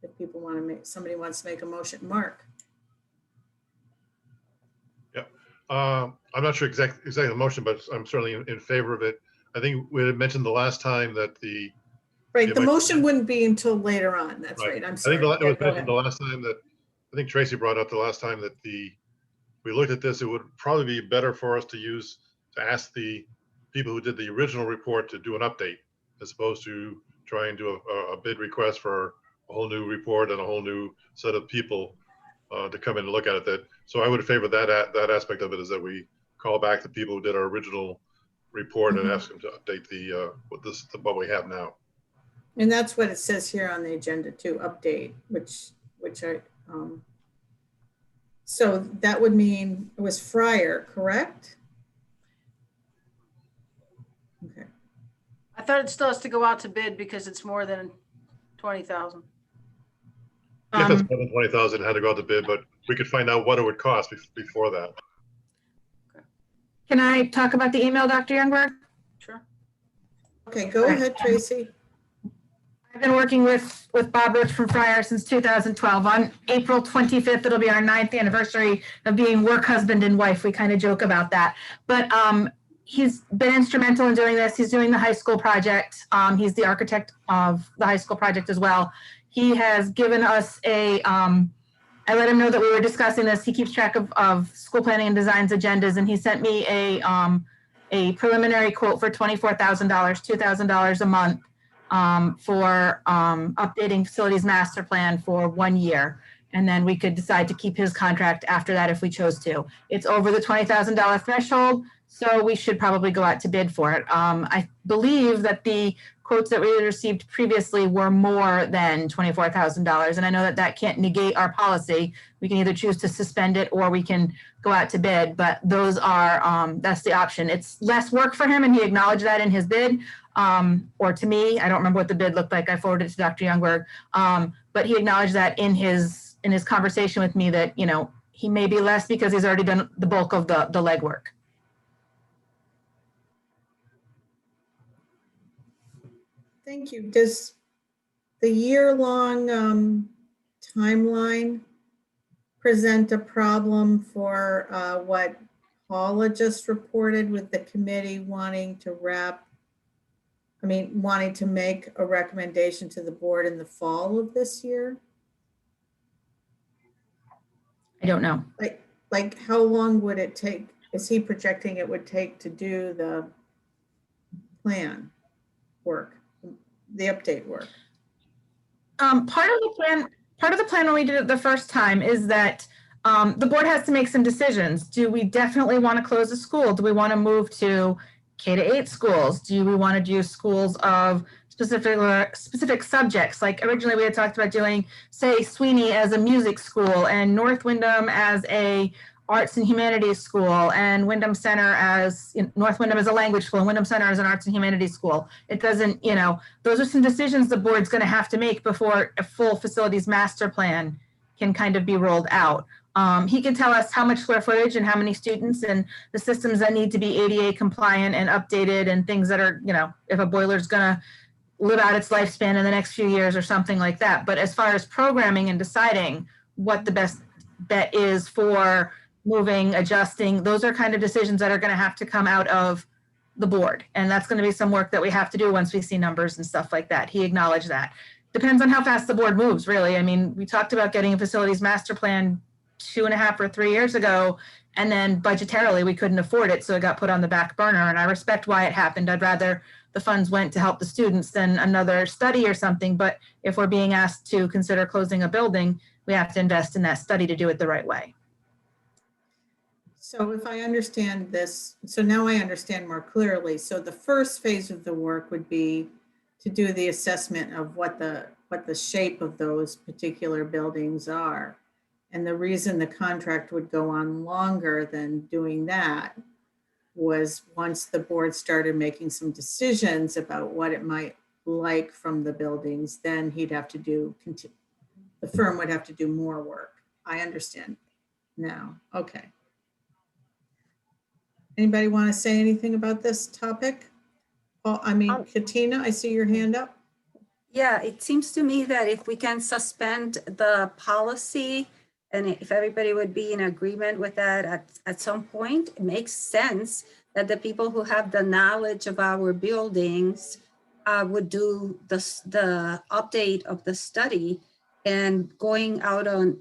If people want to somebody wants to make a motion. Mark.
Yeah, I'm not sure exactly the motion, but I'm certainly in favor of it. I think we had mentioned the last time that the
motion wouldn't be until later on. That's right. I'm sorry.
I think it was mentioned the last time that I think Tracy brought up the last time that we looked at this. It would probably be better for us to ask the people who did the original report to do an update, as opposed to try and do a bid request for a whole new report and a whole new set of people to come in and look at it. So I would favor that aspect of it, is that we call back the people who did our original report and ask them to update what we have now.
And that's what it says here on the agenda too, update, which I, so that would mean it was Fryer, correct? Okay.
I thought it still has to go out to bid because it's more than 20,000.
If it's more than 20,000, it had to go out to bid, but we could find out what it would cost before that.
Can I talk about the email, Dr. Youngberg?
Sure.
Okay, go ahead, Tracy.
I've been working with Bob Roach from Fryer since 2012. On April 25th, it'll be our 9th anniversary of being work husband and wife. We kind of joke about that. But he's been instrumental in doing this. He's doing the high school project. He's the architect of the high school project as well. He has given us I let him know that we were discussing this. He keeps track of school planning and design's agendas, and he sent me a preliminary quote for $24,000, $2,000 a month for updating facilities master plan for 1 year. And then we could decide to keep his contract after that if we chose to. It's over the $20,000 threshold, So we should probably go out to bid for it. I believe that the quotes that we had received previously were more than $24,000. And I know that that can't negate our policy. We can either choose to suspend it or we can go out to bid, but those are, that's the option. It's less work for him and he acknowledged that in his bid. Or to me, I don't remember what the bid looked like. I forwarded it to Dr. Youngberg. But he acknowledged that in his conversation with me that, you know, he may be less because he's already done the bulk of the legwork.
Thank you. Does the year-long timeline present a problem for what Paula just reported with the committee wanting to wanting to make a recommendation to the board in the fall of this year?
I don't know.
Like how long would it take? Is he projecting it would take to do the plan work, the update work?
Part of the plan when we did it the first time is that the board has to make some decisions. Do we definitely want to close a school? Do we want to move to K-8 schools? Do we want to do schools of specific subjects? Like originally we had talked about doing, say, Sweeney as a music school and North Windham as a arts and humanities school and Windham Center as, North Windham as a language school and Windham Center as an arts and humanities school. It doesn't, you know, those are some decisions the board's going to have to make before a full facilities master plan can kind of be rolled out. He can tell us how much square footage and how many students and the systems that need to be ADA compliant and updated and things that are, you know, if a boiler's going to live out its lifespan in the next few years or something like that. But as far as programming and deciding what the best bet is for moving, adjusting, those are kind of decisions that are going to have to come out of the board. And that's going to be some work that we have to do once we see numbers and stuff like that. He acknowledged that. Depends on how fast the board moves, really. I mean, we talked about getting a facilities master plan 2.5 or 3 years ago, and then budgetarily we couldn't afford it, so it got put on the back burner. And I respect why it happened. I'd rather the funds went to help the students than another study or something. But if we're being asked to consider closing a building, we have to invest in that study to do it the right way.
So if I understand this, so now I understand more clearly. So the first phase of the work would be to do the assessment of what the shape of those particular buildings are. And the reason the contract would go on longer than doing that was once the board started making some decisions about what it might like from the buildings, then he'd have to do, the firm would have to do more work. I understand now. Okay. Anybody want to say anything about this topic? Oh, Katina, I see your hand up.
Yeah, it seems to me that if we can suspend the policy and if everybody would be in agreement with that at some point, it makes sense that the people who have the knowledge of our buildings would do the update of the study, and going out on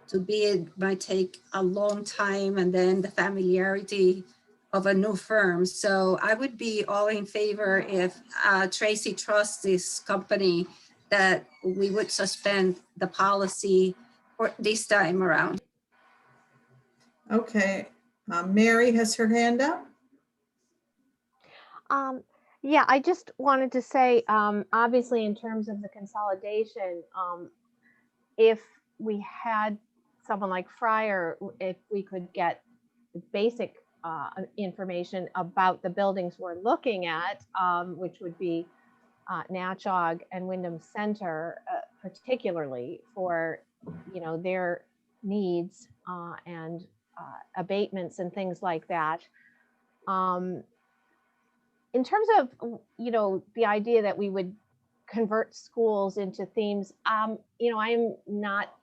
to bid might take a long time, and then the familiarity of a new firm. So I would be all in favor if Tracy trusts this company that we would suspend the policy for this time around.
Okay, Mary has her hand up.
Yeah, I just wanted to say, obviously in terms of the consolidation, if we had someone like Fryer, if we could get basic information about the buildings we're looking at, which would be Natchog and Windham Center, particularly for, you know, their needs and abatements and things like that. In terms of, you know, the idea that we would convert schools into themes, you know, I'm not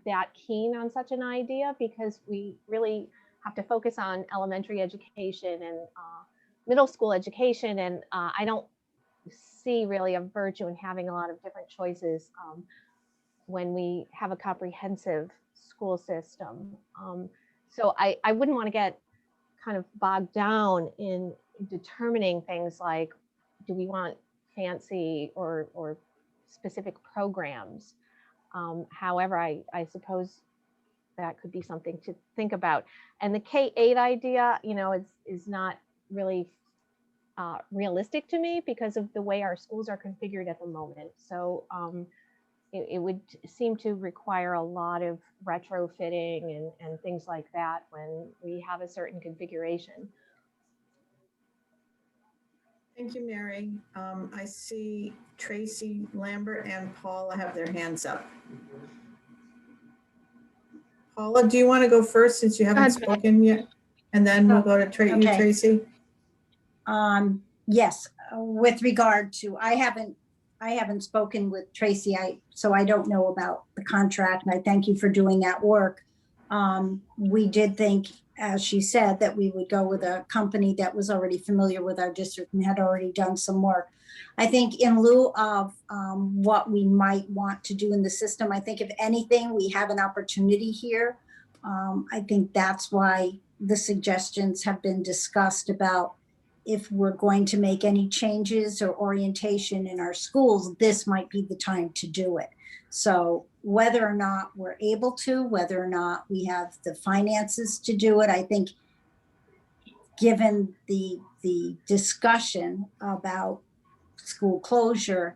that keen on such an idea because we really have to focus on elementary education and middle school education. And I don't see really a virtue in having a lot of different choices when we have a comprehensive school system. So I wouldn't want to get kind of bogged down in determining things like, do we want fancy or specific programs? However, I suppose that could be something to think about. And the K-8 idea, you know, is not really realistic to me because of the way our schools are configured at the moment. So it would seem to require a lot of retrofitting and things like that when we have a certain configuration.
Thank you, Mary. I see Tracy, Lambert, and Paula have their hands up. Paula, do you want to go first since you haven't spoken yet? And then we'll go to you,
Okay.
Tracy.
Yes, with regard to, I haven't spoken with Tracy, so I don't know about the contract, and I thank you for doing that work. We did think, as she said, that we would go with a company that was already familiar with our district and had already done some work. I think in lieu of what we might want to do in the system, I think if anything, we have an opportunity here. I think that's why the suggestions have been discussed about if we're going to make any changes or orientation in our schools, this might be the time to do it. So whether or not we're able to, whether or not we have the finances to do it, I think given the discussion about school closure,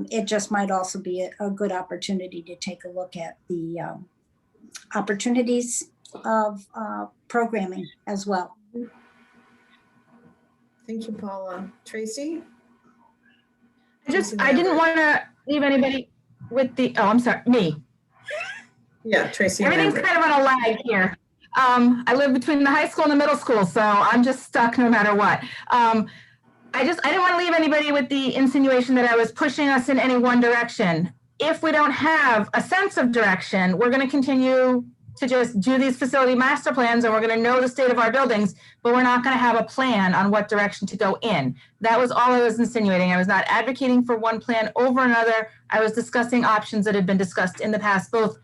it just might also be a good opportunity to take a look at the opportunities of programming as well.
Thank you, Paula. Tracy?
I didn't want to leave anybody with the, oh, I'm sorry, me.
Yeah, Tracy.
Everything's
Lambert.
kind of on a lag here. I live between the high school and the middle school, so I'm just stuck no matter what. I didn't want to leave anybody with the insinuation that I was pushing us in any one direction. If we don't have a sense of direction, we're going to continue to just do these facility master plans and we're going to know the state of our buildings, but we're not going to have a plan on what direction to go in. That was all I was insinuating. I was not advocating for one plan over another. I was discussing options that had been discussed in the past, both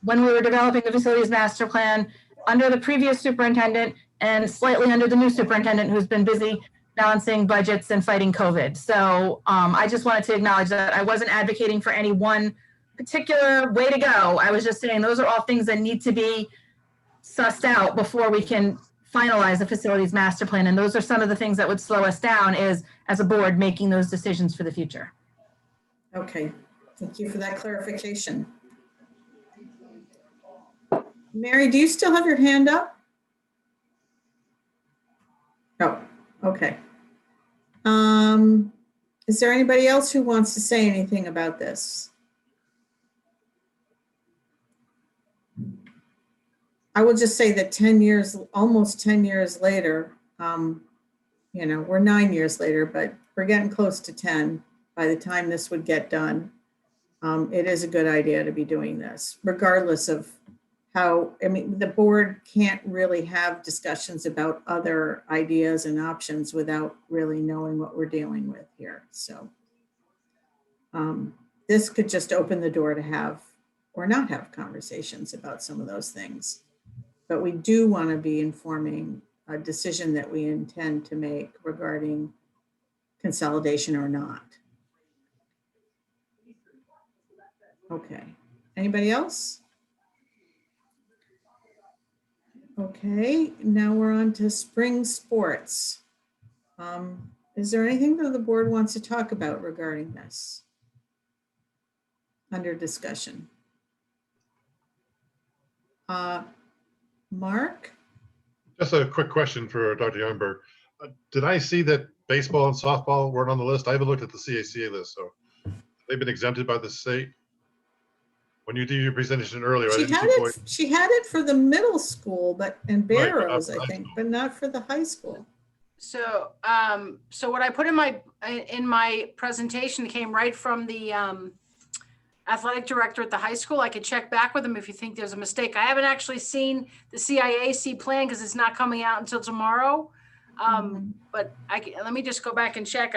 when we were developing the facilities master plan under the previous superintendent and slightly under the new superintendent who's been busy balancing budgets and fighting COVID. So I just wanted to acknowledge that I wasn't advocating for any one particular way to go. I was just saying those are all things that need to be sussed out before we can finalize the facilities master plan. And those are some of the things that would slow us down is as a board making those decisions for the future.
Okay, thank you for that clarification. Mary, do you still have your hand up? Oh, okay. Is there anybody else who wants to say anything about this? I will just say that 10 years, almost 10 years later, you know, we're 9 years later, but we're getting close to 10 by the time this would get done. It is a good idea to be doing this, regardless of how, I mean, the board can't really have discussions about other ideas and options without really knowing what we're dealing with here. So this could just open the door to have or not have conversations about some of those things. But we do want to be informing a decision that we intend to make regarding consolidation or not. Okay, anybody else? Okay, now we're on to spring sports. Is there anything that the board wants to talk about regarding this? Under discussion. Mark?
Just a quick question for Dr. Youngberg. Did I see that baseball and softball weren't on the list? I haven't looked at the CACA list, so they've been exempted by the state. When you did your presentation earlier, I didn't see boys.
She had it for the middle school, but and
Right, but not
Barrows,
for
I
high
think,
school.
but not for the high school.
So, so what I put in my presentation came right from the athletic director at the high school. I could check back with him if you think there's a mistake. I haven't actually seen the CIAC plan because it's not coming out until tomorrow. But let me just go back and check.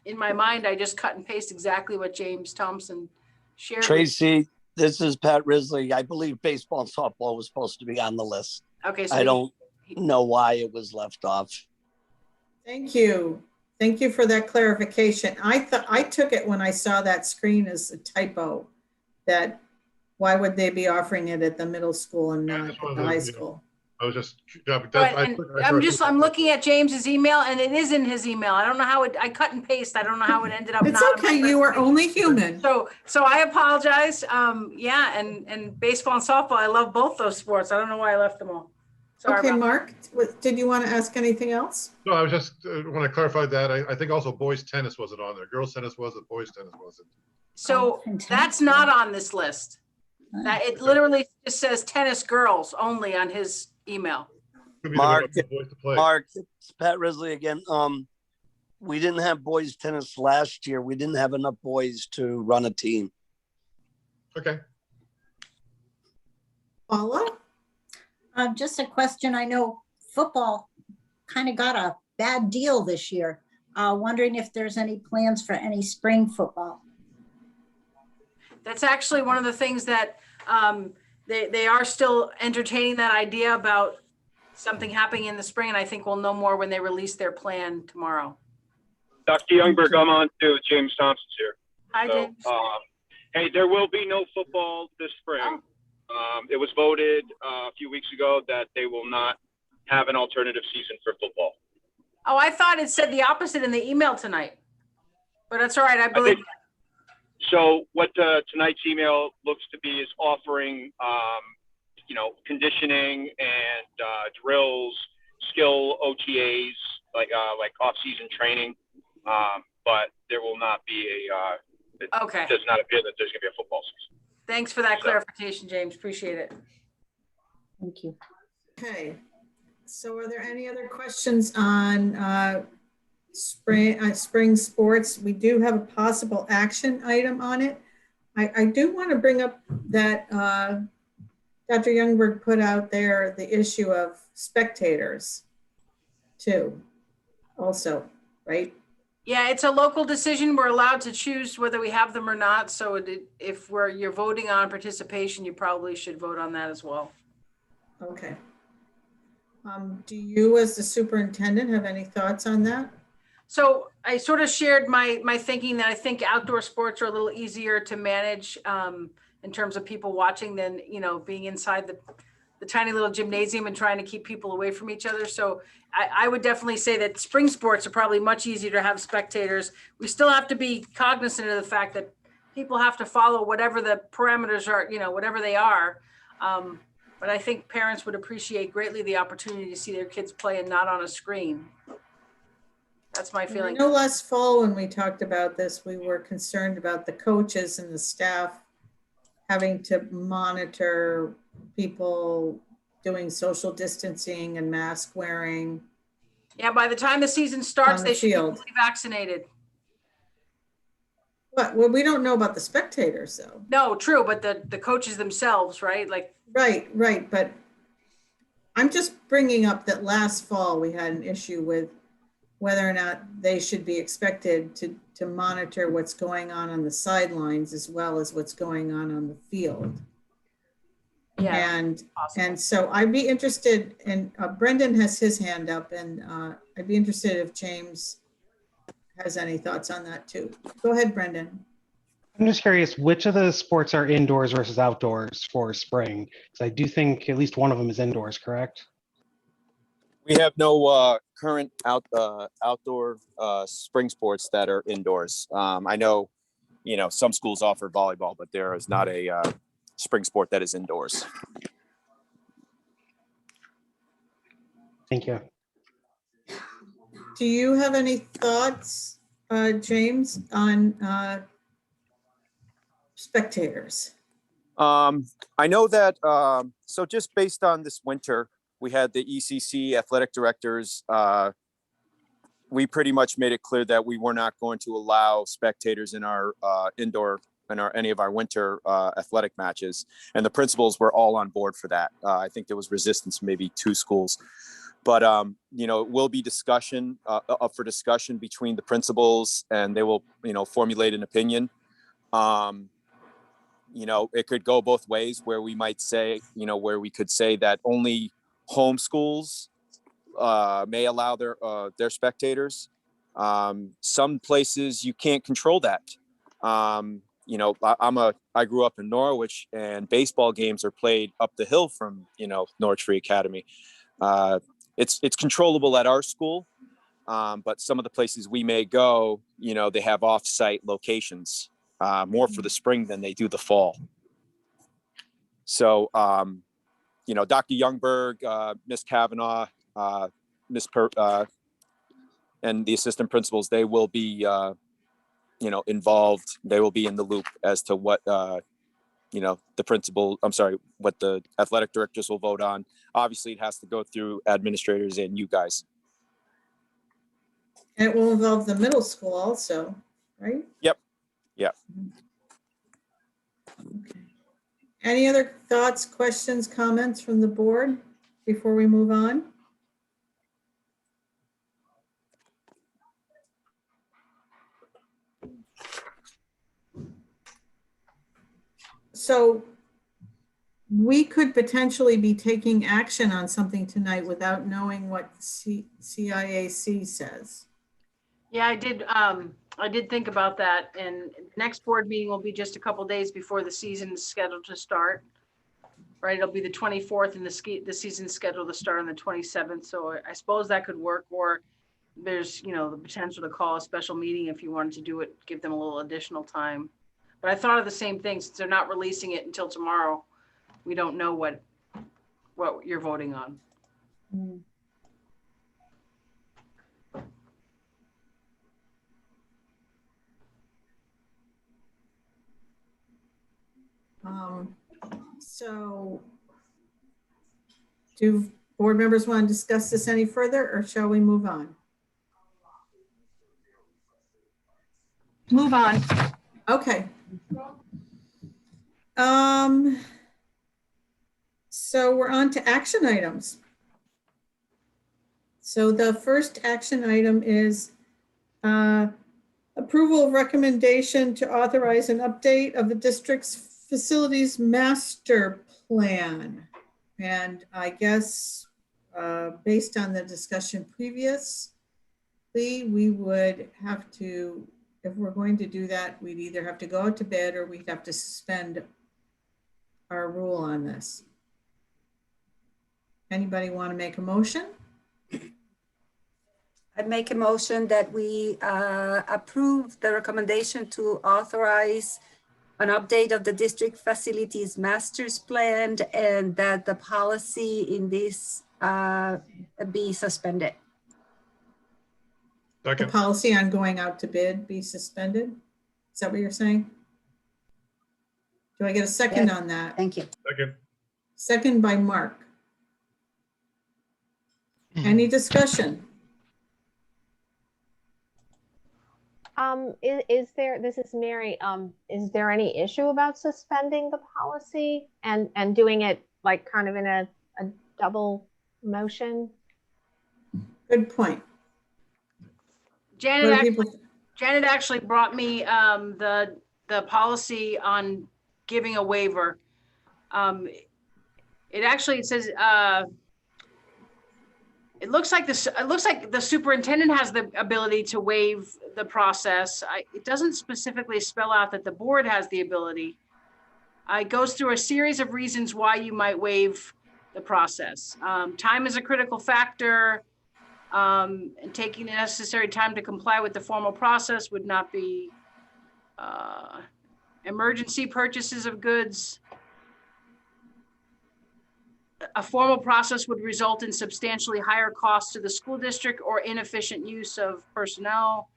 In my mind, I just cut and paste exactly what James Thompson shared.
Tracy, this is Pat Risley. I believe baseball and softball was supposed to be on the list.
Okay, so
I don't know why it was left off.
Thank you. Thank you for that clarification. I took it when I saw that screen as a typo, that Why would they be offering it at the middle school and not at the high
yeah.
school?
I was just, yeah, but
Right,
that's,
and I'm looking at James's email and it is in his email. I don't know how I cut and paste. I don't know how it ended up.
It's
not on my
okay, you are
presentation.
only human.
So I apologize. Yeah, and baseball and softball, I love both those sports. I don't know why I left them all. Sorry
Okay,
about that.
Mark, did you want to ask anything else?
no, I was just, when I clarified that, I think also boys tennis wasn't on there. Girls tennis wasn't, boys tennis wasn't.
So that's not on this list. That it literally just says tennis girls only on his email.
Mark, it's Pat Risley again. We didn't have boys tennis last year. We didn't have enough boys to run a team.
Okay.
Paula?
Just a question. I know football kind of got a bad deal this year. Wondering if there's any plans for any spring football.
That's actually one of the things that they are still entertaining that idea about something happening in the spring. And I think we'll know more when they release their plan tomorrow.
Dr. Youngberg, I'm on too. James Thompson's here.
Hi, James.
Hey, there will be no football this spring. It was voted a few weeks ago that they will not have an alternative season for football.
Oh, I thought it said the opposite in the email tonight, but that's all right. I believe.
So what tonight's email looks to be is offering, conditioning and drills, skill OTAs, like off-season training. But there will not be it
Okay.
does not appear that there's going to be a football season.
Thanks for that clarification, James. Appreciate it.
Thank you.
Okay, so are there any other questions on spring sports? We do have a possible action item on it. I do want to bring up that Dr. Youngberg put out there the issue of spectators too, also, right?
Yeah, it's a local decision. We're allowed to choose whether we have them or not. So if you're voting on participation, you probably should vote on that as well.
Okay. Do you, as the superintendent, have any thoughts on that?
So I sort of shared my thinking that I think outdoor sports are a little easier to manage in terms of people watching than, being inside the tiny little gymnasium and trying to keep people away from each other. So I would definitely say that spring sports are probably much easier to have spectators. We still have to be cognizant of the fact that people have to follow whatever the parameters are, whatever they are. But I think parents would appreciate greatly the opportunity to see their kids play and not on a screen. That's my feeling.
I know last fall when we talked about this, we were concerned about the coaches and the staff having to monitor people doing social distancing and mask wearing.
Yeah, by the time the season starts, they should be fully vaccinated.
But well, we don't know about the spectators though.
No, true, but the coaches themselves, right?
Right. But I'm just bringing up that last fall we had an issue with whether or not they should be expected to monitor what's going on the sidelines as well as what's going on the field.
Yeah.
And so I'd be interested in, Brendan has his hand up, and I'd be interested if James has any thoughts on that too. Go ahead, Brendan.
I'm just curious, which of the sports are indoors versus outdoors for spring? Because I do think at least one of them is indoors, correct?
We have no current outdoor spring sports that are indoors. I know, some schools offer volleyball, but there is not a spring sport that is indoors.
Thank you.
Do you have any thoughts, James, on spectators?
I know that, so just based on this winter, we had the ECC athletic directors. We pretty much made it clear that we were not going to allow spectators in our indoor and any of our winter athletic matches. And the principals were all on board for that. I think there was resistance, maybe 2 schools. But, it will be discussion up for discussion between the principals, and they will, formulate an opinion. It could go both ways where we might say, where we could say that only home schools may allow their spectators. Some places you can't control that. you know, I grew up in Norwich, and baseball games are played up the hill from, you know, Norwich Free Academy. It's controllable at our school, but some of the places we may go, you know, they have off-site locations, more for the spring than they do the fall. So, you know, Dr. Youngberg, Miss Kavanaugh, and the assistant principals, they will be, you know, involved. They will be in the loop as to what, you know, what the athletic directors will vote on. Obviously, it has to go through administrators and you guys.
And it will involve the middle school also, right?
Yep. Yep.
Okay. Any other thoughts, questions, comments from the board before we move on? So we could potentially be taking action on something tonight without knowing what CIAC says.
Yeah, I did think about that, and next board meeting will be just a couple days before the season is scheduled to start. Right, it'll be the 24th, and the season's scheduled to start on the 27th. So I suppose that could work, or there's, you know, the potential to call a special meeting if you wanted to do it, give them a little additional time. But I thought of the same thing, since they're not releasing it until tomorrow. We don't know what you're voting on.
So do board members want to discuss this any further, or shall we move on?
Move on.
Okay. So we're on to action items. So the first action item is approval of recommendation to authorize an update of the district's facilities master plan. And I guess based on the discussion previously, we would have to, if we're going to do that, we'd either have to go to bid or we'd have to suspend our rule on this. Anybody want to make a motion?
I make a motion that we approve the recommendation to authorize an update of the district facilities master's plan, and that the policy in this be suspended.
The policy on going out to bid be suspended? Is that what you're saying? Do I get a second on that?
Thank you.
Second.
Second by Mark. Any discussion?
Is there, this is Mary, is there any issue about suspending the policy and doing it like kind of in a double motion?
Good point.
Janet actually brought me the policy on giving a waiver. It says it looks like the superintendent has the ability to waive the process. It doesn't specifically spell out that the board has the ability. It goes through a series of reasons why you might waive the process. Time is a critical factor. And taking the necessary time to comply with the formal process would not be emergency purchases of goods. A formal process would result in substantially higher costs to the school district or inefficient use of personnel.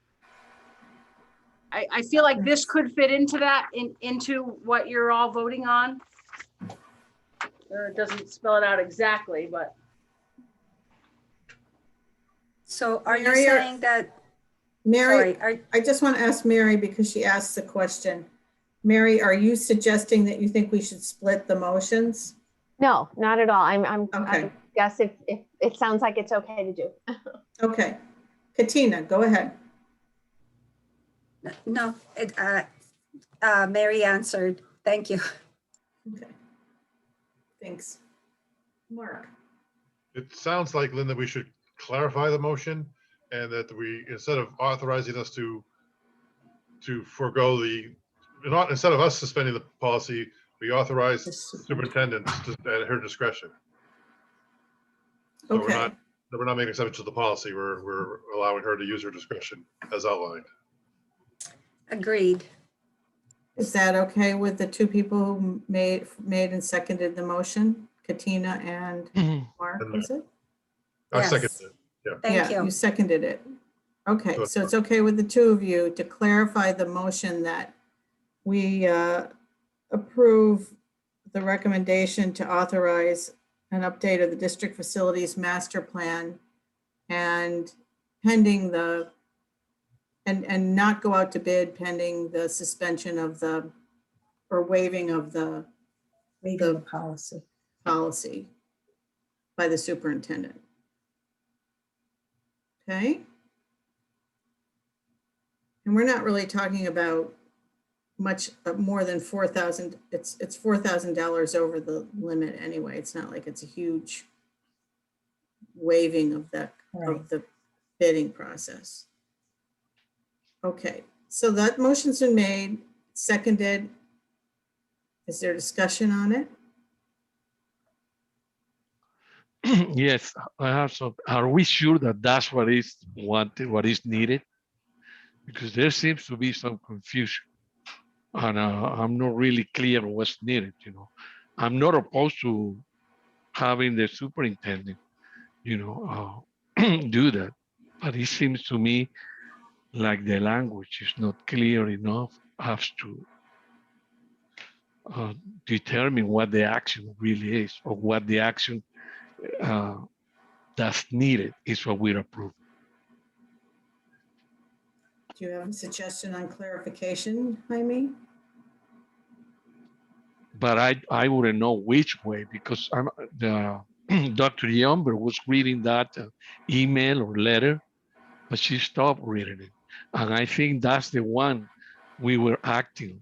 I feel like this could fit into that, into what you're all voting on. It doesn't spell it out exactly, but.
So are you saying that?
Mary, I just want to ask Mary because she asked the question. Mary, are you suggesting that you think we should split the motions?
No, not at all. I guess if it sounds like it's okay to do.
Okay. Katina, go ahead.
No, Mary answered. Thank you.
Okay. Thanks. Mark.
It sounds like, Linda, we should clarify the motion, and that we, instead of authorizing us to forego the instead of us suspending the policy, we authorize the superintendent at her discretion. So
Okay.
we're not making exceptions to the policy. We're allowing her to use her discretion as outlined.
Agreed.
Is that okay with the two people who made and seconded the motion? Katina and Mark, was it?
I
Yes.
second it. Yeah.
Thank
Yeah,
you.
you seconded it. Okay,
Good.
so it's okay with the two of you to clarify the motion that we approve the recommendation to authorize an update of the district facilities master plan and pending the, and not go out to bid pending the suspension of the, or waiving of the policy by the superintendent. Okay. And we're not really talking about much more than 4,000. It's $4,000 over the limit anyway. It's not like it's a huge waiving of that, of the bidding process. Okay, so that motion's been made, seconded. Is there discussion on it?
Yes, I have some. Are we sure that that's what is wanted, what is needed? Because there seems to be some confusion, and I'm not really clear what's needed. You know, I'm not opposed to having the superintendent, you know, do that, but it seems to me like the language is not clear enough as to determine what the action really is, or what the action that's needed is what we're approving.
Do you have a suggestion on clarification, Jaime?
But I wouldn't know which way, because I'm Dr. Yumber was reading that email or letter, but she stopped reading it. And I think that's the one we were acting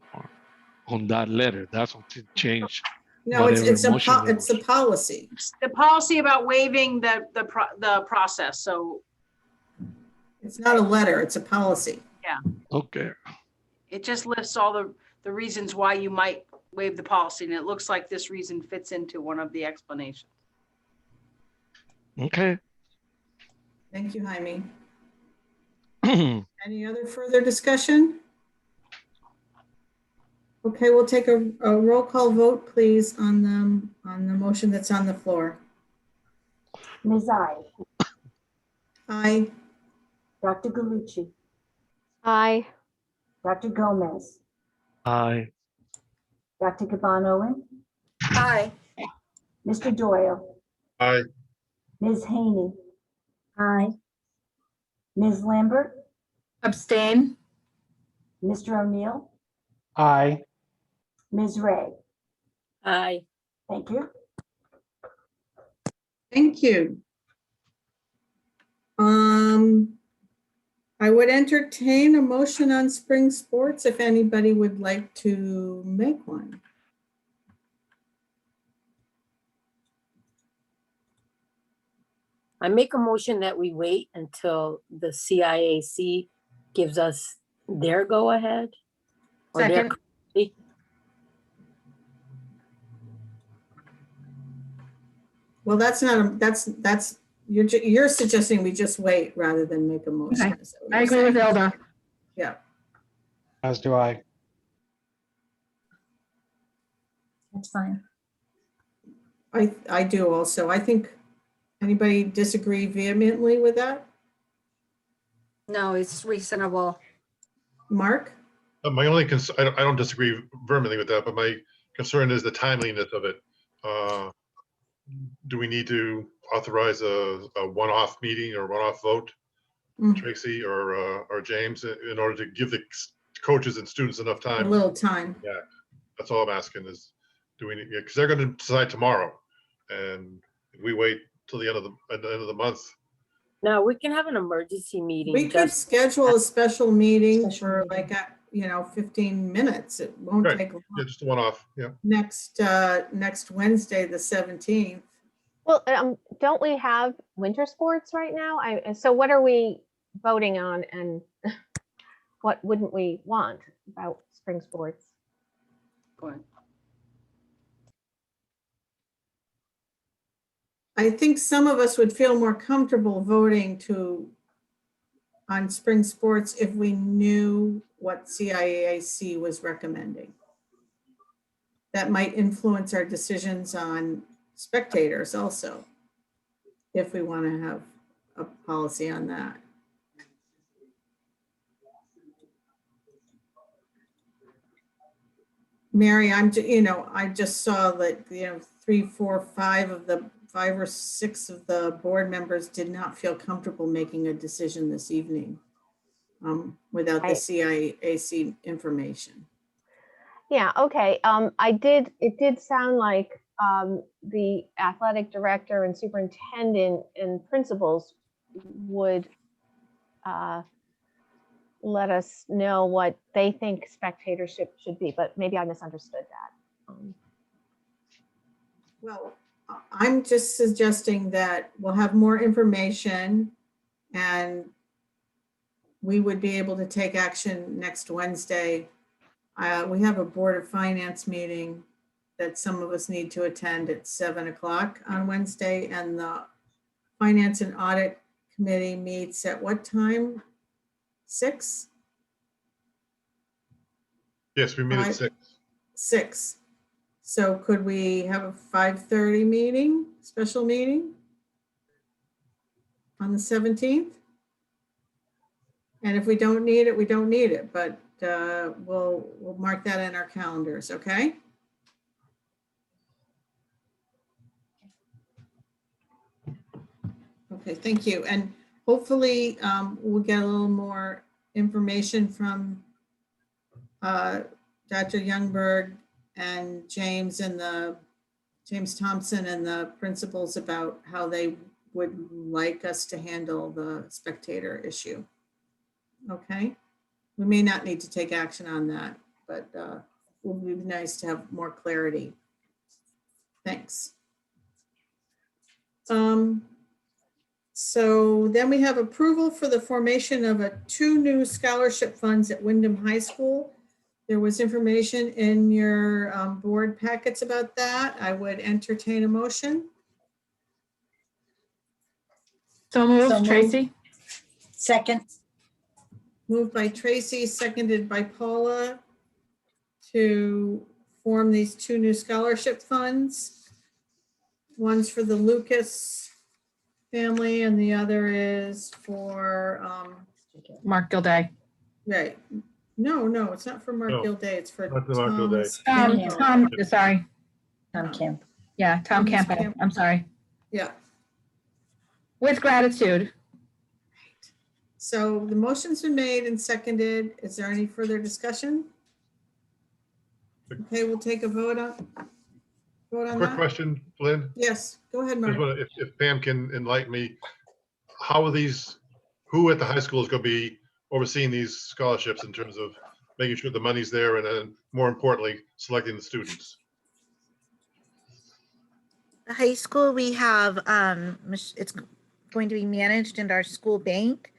on that letter. That's what changed.
No, it's a policy.
The policy about waiving the process. So
it's not a letter, it's a policy.
Yeah.
Okay.
It just lists all the reasons why you might waive the policy, and it looks like this reason fits into one of the explanations.
Okay.
Thank you, Jaime. Any other further discussion? Okay, we'll take a roll call vote, please, on the motion that's on the floor.
Ms. I.
Aye.
Dr. Galucci.
Aye.
Dr. Gomez.
Aye.
Dr. Gabon-Owen.
Aye.
Mr. Doyle.
Aye.
Ms. Haney. Aye. Ms. Lambert.
Abstain.
Mr. O'Neill.
Aye.
Ms. Ray. Aye. Thank you.
Thank you. I would entertain a motion on spring sports if anybody would like to make one.
I make a motion that we wait until the CIAC gives us their go-ahead.
Second.
Well, that's not, that's, you're suggesting we just wait rather than make a motion.
Okay. I agree with Ilda.
Yeah.
As do I.
That's fine.
I do also. I think, anybody disagree vehemently with that?
No, it's reasonable.
Mark?
My only concern, I don't disagree vehemently with that, but my concern is the timeliness of it. Do we need to authorize a one-off meeting or one-off vote, Tracy or James, in order to give the coaches and students enough time?
A little time.
Yeah, that's all I'm asking is, do we need, because they're going to decide tomorrow, and if we wait till the end of the month.
No, we can have an emergency meeting.
We could schedule a special meeting for like, 15 minutes. It won't take long.
Yeah, just a one-off. Yeah.
Next Wednesday, the 17th.
Well, don't we have winter sports right now? So what are we voting on, and what wouldn't we want about spring sports?
Excellent.
I think some of us would feel more comfortable voting on spring sports if we knew what CIAC was recommending. That might influence our decisions on spectators also, if we want to have a policy on that. Mary, I just saw that, 3, 4, 5 or 6 of the board members did not feel comfortable making a decision this evening without the CIAC information.
Yeah, okay. It did sound like the athletic director and superintendent and principals would let us know what they think spectatorship should be, but maybe I misunderstood that.
Well, I'm just suggesting that we'll have more information and we would be able to take action next Wednesday. We have a Board of Finance meeting that some of us need to attend at 7 o'clock on Wednesday, and the Finance and Audit Committee meets at what time? 6?
Yes, we meet at 6.
6. So could we have a 5:30 meeting, special meeting on the 17th? And if we don't need it, we don't need it, but we'll mark that in our calendars, okay? Okay, thank you. And hopefully we'll get a little more information from Dr. Youngberg and James Thompson and the principals about how they would like us to handle the spectator issue. Okay, we may not need to take action on that, but it would be nice to have more clarity. Thanks. So then we have approval for the formation of 2 new scholarship funds at Windham High School. There was information in your board packets about that. I would entertain a motion.
So moved, Tracy.
Second.
Moved by Tracy, seconded by Paula to form these 2 new scholarship funds. One's for the Lucas family and the other is for
Mark Gilday.
Right. No, it's not for Mark Gilday. It's for
Not the Mark Gilday.
Sorry.
Tom Camp.
Yeah, Tom Campo. I'm sorry.
Yeah.
With gratitude.
So the motion's been made and seconded. Is there any further discussion? Okay, we'll take a vote on
Quick
that.
question, Lynn.
Yes, go ahead, Mark.
If Pam can enlighten me, how are who at the high school is going to be overseeing these scholarships in terms of making sure the money's there and then more importantly, selecting the students?
The high school, we have, it's going to be managed in our school bank.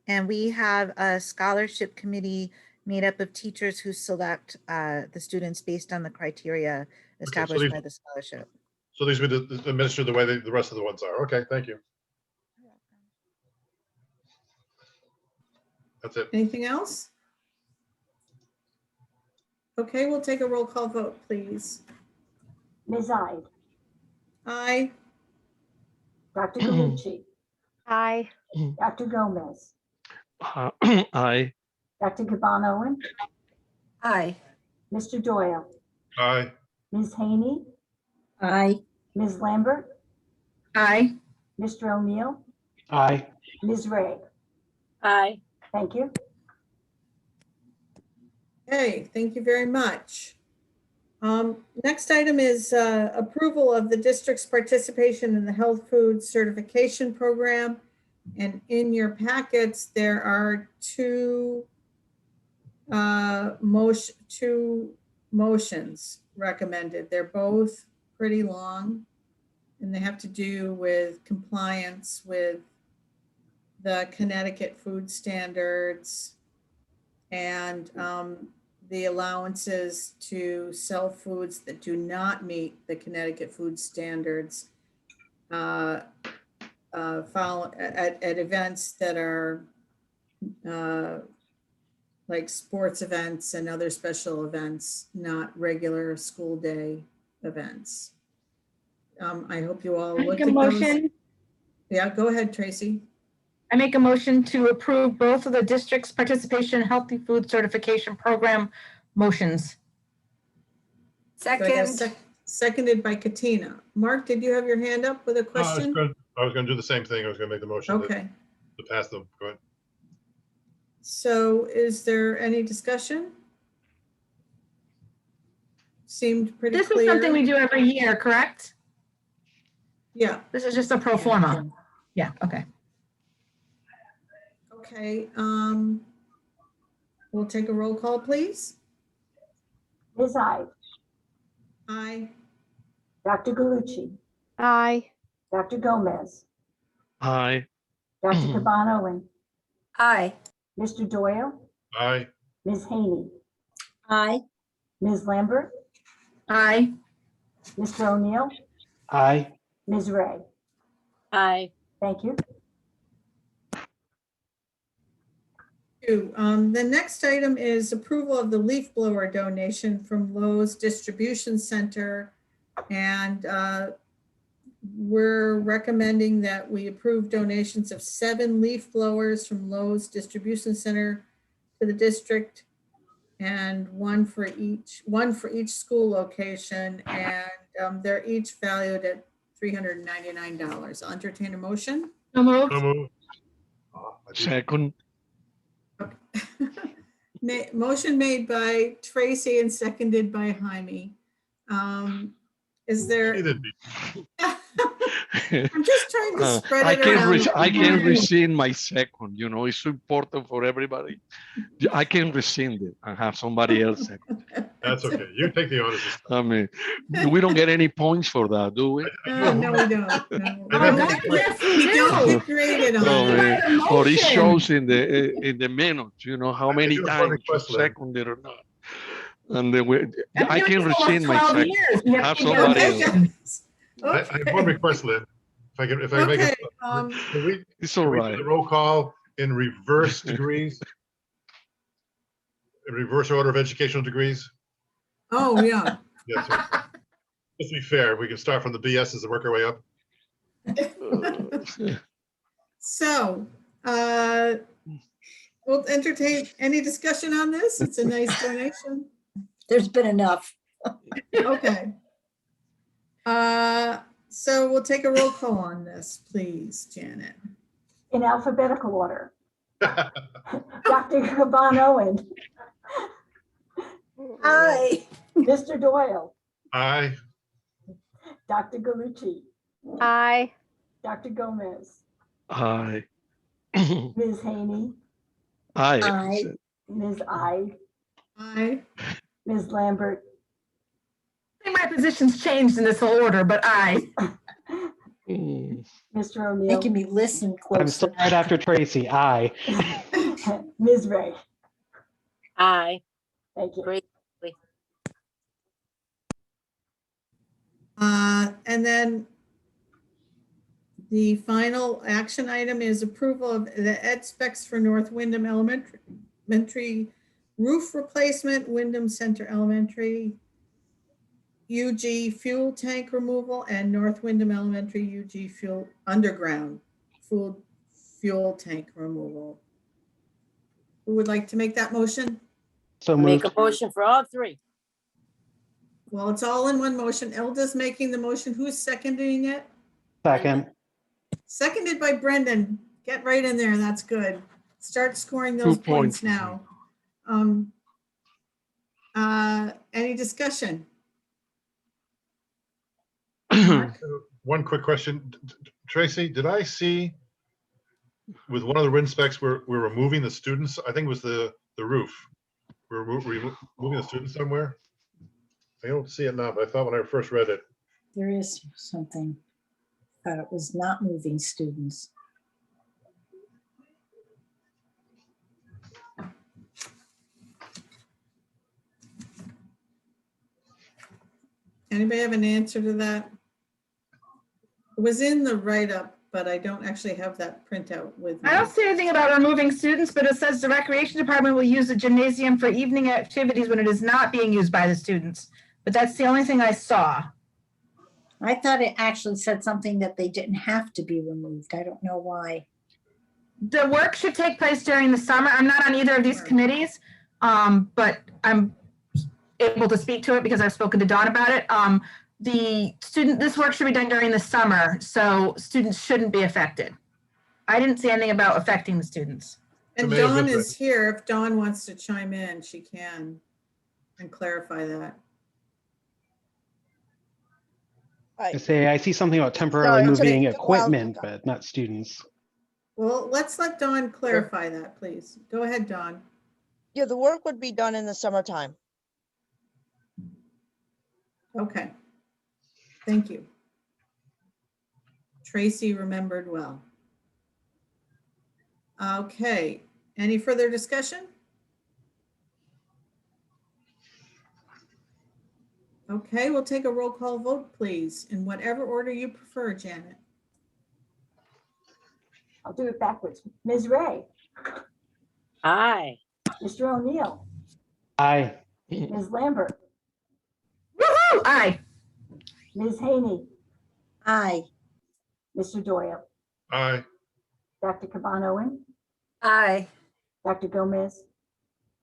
And we have a scholarship committee made up of teachers who select the students based on the criteria established by the scholarship.
So these will be administered the way the rest of the ones are. Okay, thank you. That's it.
Anything else? Okay, we'll take a roll call vote, please.
Ms. Ide.
Aye.
Dr. Galucci.
Aye.
Dr. Gomez.
Aye.
Dr. Gabon Owen.
Aye.
Mr. Doyle.
Aye.
Ms. Haney. Aye. Ms. Lambert.
Aye.
Mr. O'Neill.
Aye.
Ms. Ray.
Aye.
Thank you.
Okay, thank you very much. Next item is approval of the district's participation in the health food certification program. And in your packets, there are two motions recommended. They're both pretty long and they have to do with compliance with the Connecticut food standards and the allowances to sell foods that do not meet the Connecticut food standards follow at events that are like sports events and other special events, not regular school day events. I hope you all
Make
looked
a
at those.
motion.
Yeah, go ahead, Tracy.
I make a motion to approve both of the district's participation in healthy food certification program motions.
Do I have
Second.
Seconded by Katina. Mark, did you have your hand up with a
No, I was
question?
going to do the same thing. I was going to make the motion
Okay,
to pass them. Go ahead.
so is there any discussion? Seemed pretty
This
clear.
is something we do every year, correct?
Yeah.
This is just a pro forma. Yeah, okay.
Okay, we'll take a roll call, please.
Ms. Ives,
Aye.
Dr. Galucci,
Aye.
Dr. Gomez,
Aye.
Dr. Cabano,
Aye.
Mr. Doyle,
Aye.
Ms. Haney,
Aye.
Ms. Lambert,
Aye.
Mr. O'Neill,
Aye.
Ms. Ray.
Aye.
Thank you.
The next item is approval of the leaf blower donation from Lowe's Distribution Center. And we're recommending that we approve donations of 7 leaf blowers from Lowe's Distribution Center to the district, and one for each school location. And they're each valued at $399. I'll entertain a motion.
So moved.
So moved.
Second.
Motion made by Tracy and seconded by Jaime. Is there? I'm just trying to spread it around.
I can rescind my second. You know, it's so important for everybody. I can rescind it and have somebody else second.
That's okay. You take the honors.
I mean, we don't get any points for that, do we?
No, we don't. No.
Yes, we
We don't
do.
get graded on
No,
it.
man. Or it shows in the minutes, you know, how many
do have one
times you
request, Lynn.
seconded or not. And then I
I've been
can
doing this
rescind
for
my
12
second.
years. We have
Have
to do
somebody
donations.
I have one request, Lynn. If I can make
Okay,
it. Can we,
It's all
can we do
right.
the roll call in reverse degrees? In reverse order of educational degrees?
Oh, yeah.
Yes. Just to be fair, we can start from the BSs and work our way up.
So, we'll entertain any discussion on this. It's a nice donation.
There's been enough.
Okay. So we'll take a roll call on this, please, Janet.
In alphabetical order. Dr. Cabano,
Aye.
Mr. Doyle,
Aye.
Dr. Galucci,
Aye.
Dr. Gomez,
Aye.
Ms. Haney,
Aye.
Aye.
Ms. Ives,
Aye.
Ms. Lambert,
I think my position's changed in this whole order, but aye.
Mm.
Mr. O'Neill,
Making me listen
I'm
closer.
still right after Tracy. Aye.
Ms. Ray.
Aye.
Thank you.
Great.
And then the final action item is approval of the ed specs for North Windham Elementary roof replacement, Windham Center Elementary UG fuel tank removal, and North Windham Elementary UG fuel underground fuel tank removal. Who would like to make that motion?
So
Make
moved.
a motion for all three.
Well, it's all in one motion. Elda's making the motion. Who's seconding it?
Second.
Seconded by Brendan. Get right in there. That's good. Start scoring those
2
points
points.
now. Any discussion?
One quick question. Tracy, did I see with one of the wind specs, we're removing the students? I think it was the roof. We're removing the students somewhere. I don't see it now, but I thought when I first read it.
There is something. Thought it was not moving students.
Anybody have an answer to that? It was in the write-up, but I don't actually have that printout with me.
I don't see anything about removing students, but it says the recreation department will use the gymnasium for evening activities when it is not being used by the students. But that's the only thing I saw.
I thought it actually said something that they didn't have to be removed. I don't know why.
The work should take place during the summer. I'm not on either of these committees, but I'm able to speak to it because I've spoken to Dawn about it. This work should be done during the summer, so students shouldn't be affected. I didn't see anything about affecting the students.
And Dawn is here. If Dawn wants to chime in, she can and clarify that.
I say I see something about temporarily
Sorry,
moving
well,
equipment, but not students.
Well, let's let Dawn clarify that, please. Go ahead, Dawn.
Yeah, the work would be done in the summertime.
Okay. Thank you. Tracy remembered well. Okay, any further discussion? Okay, we'll take a roll call vote, please, in whatever order you prefer, Janet.
I'll do it backwards. Ms. Ray,
Aye.
Mr. O'Neill,
Aye.
Ms. Lambert,
Woohoo! Aye.
Ms. Haney,
Aye.
Mr. Doyle,
Aye.
Dr. Cabanoen,
Aye.
Dr. Gomez,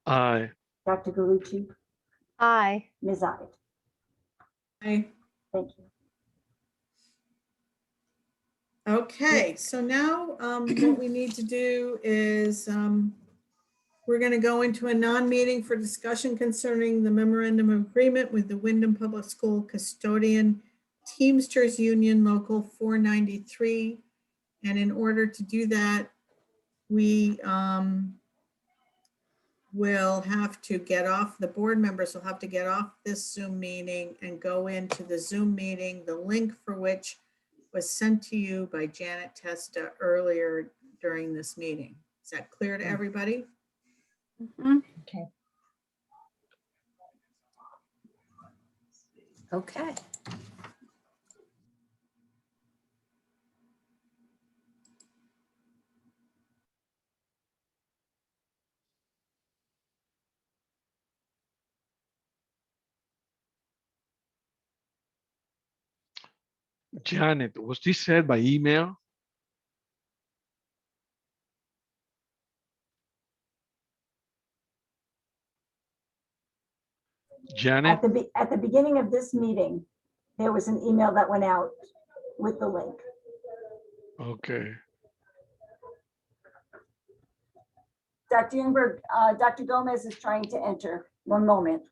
Aye.
Dr. Galucci,
Aye.
Ms. Ide.
Aye.
Thank you.
Okay, so now what we need to do is we're going to go into a non-meeting for discussion concerning the memorandum of agreement with the Windham Public School Custodian Teamsters Union Local 493. And in order to do that, we will have to get off, the board members will have to get off this Zoom meeting and go into the Zoom meeting, the link for which was sent to you by Janet Testa earlier during this meeting. Is that clear to everybody?
Okay. Okay.
Janet, was this said by email? Janet?
At the beginning of this meeting, there was an email that went out with the link.
Okay.
Dr. Youngberg, Dr. Gomez is trying to enter. One moment.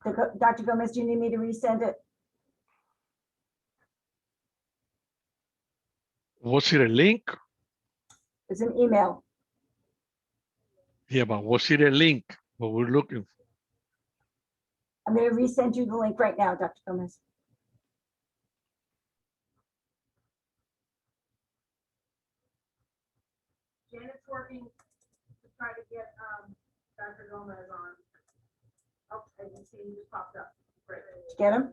Dr. Gomez, do you need me to resend it?
Was it a link?
It's an email.
Yeah, but was it a link? What we're looking for?
I'm going to resend you the link right now, Dr. Gomez. Janet's working to try to get Dr. Gomez on. Oh, I didn't see him, just popped up. Great. Did you get him?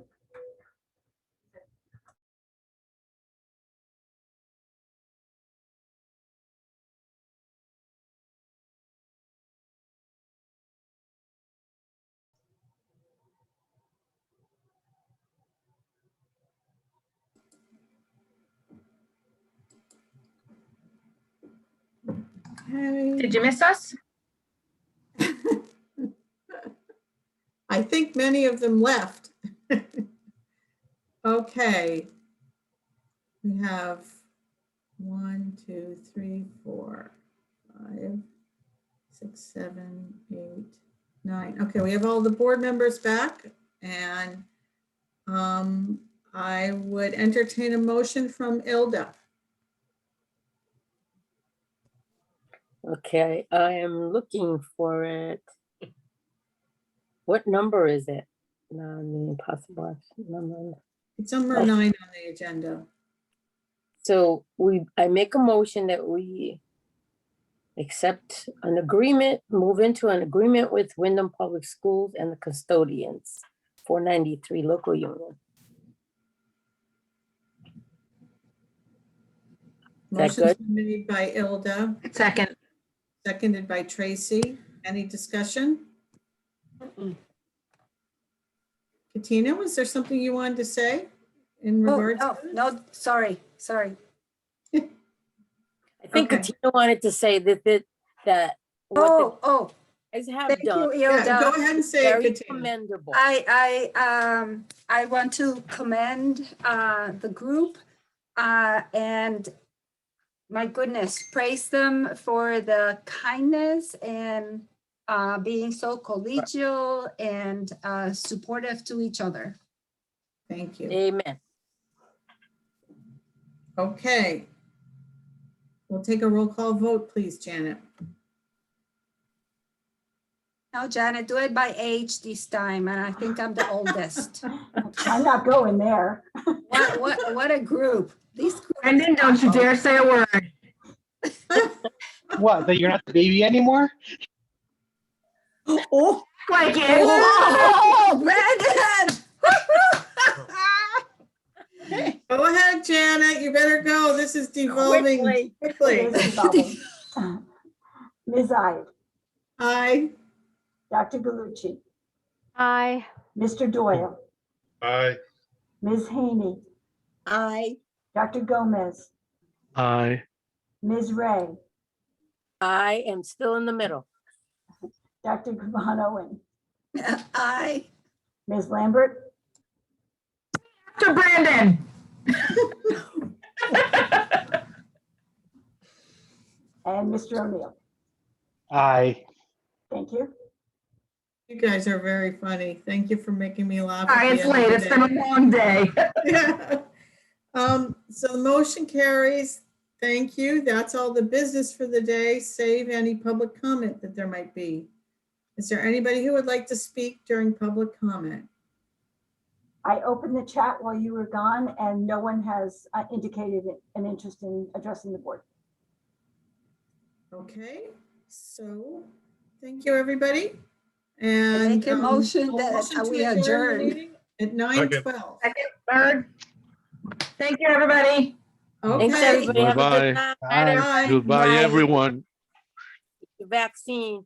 Did you miss us?
I think many of them left. Okay. We have 1, 2, 3, 4, 5, 6, 7, 8, 9. Okay, we have all the board members back, and I would entertain a motion from Ilda.
Okay, I am looking for it. What number is it? No, possible action number.
It's number 9 on the agenda.
So I make a motion that accept an agreement, move into an agreement with Windham Public Schools and the custodians, 493 local union. Is that
Motion's
good?
been made by Ilda,
Second.
seconded by Tracy. Any discussion? Katina, was there something you wanted to say in
Oh,
regards?
no, no, sorry.
I think
Okay.
Katina wanted to say that what
Oh,
the guys have
thank
done.
you, Ilda.
Yeah, go ahead and say it,
Very
Katina.
commendable.
I want to commend the group and my goodness, praise them for the kindness and being so collegial and supportive to each other.
Thank you.
Amen.
Okay. We'll take a roll call vote, please, Janet.
Now, Janet, do it by age this time, and I think I'm the oldest.
I'm not going there.
What a group. These groups.
Brendan, don't you dare say a word.
What, that you're not the baby anymore?
Oh,
Like it.
oh, Brandon!
Go ahead, Janet. You better go. This is devolving quickly.
It is evolving. Ms. Ives,
Aye.
Dr. Galucci,
Aye.
Mr. Doyle,
Aye.
Ms. Haney,
Aye.
Dr. Gomez,
Aye.
Ms. Ray,
I am still in the middle.
Dr. Von Owen,
Aye.
Ms. Lambert,
To Brandon.
and Mr. O'Neill.
Aye.
Thank you.
You guys are very funny. Thank you for making me laugh.
All right,
at
it's
the end
late.
of
It's
the
been a long day.
day. So the motion carries. Thank you. That's all the business for the day, save any public comment that there might be. Is there anybody who would like to speak during public comment?
I opened the chat while you were gone and no one has indicated an interest in addressing the board.
Okay, so thank you, everybody.
I
And
make a motion that
motion to
we
adjourn the
adjourn.
meeting at 9:12.
Second, third. Thank you, everybody.
Thanks,
Okay.
everybody. Have a good
Bye-bye.
night.
Bye.
Goodbye,
Night.
everyone.
The vaccine.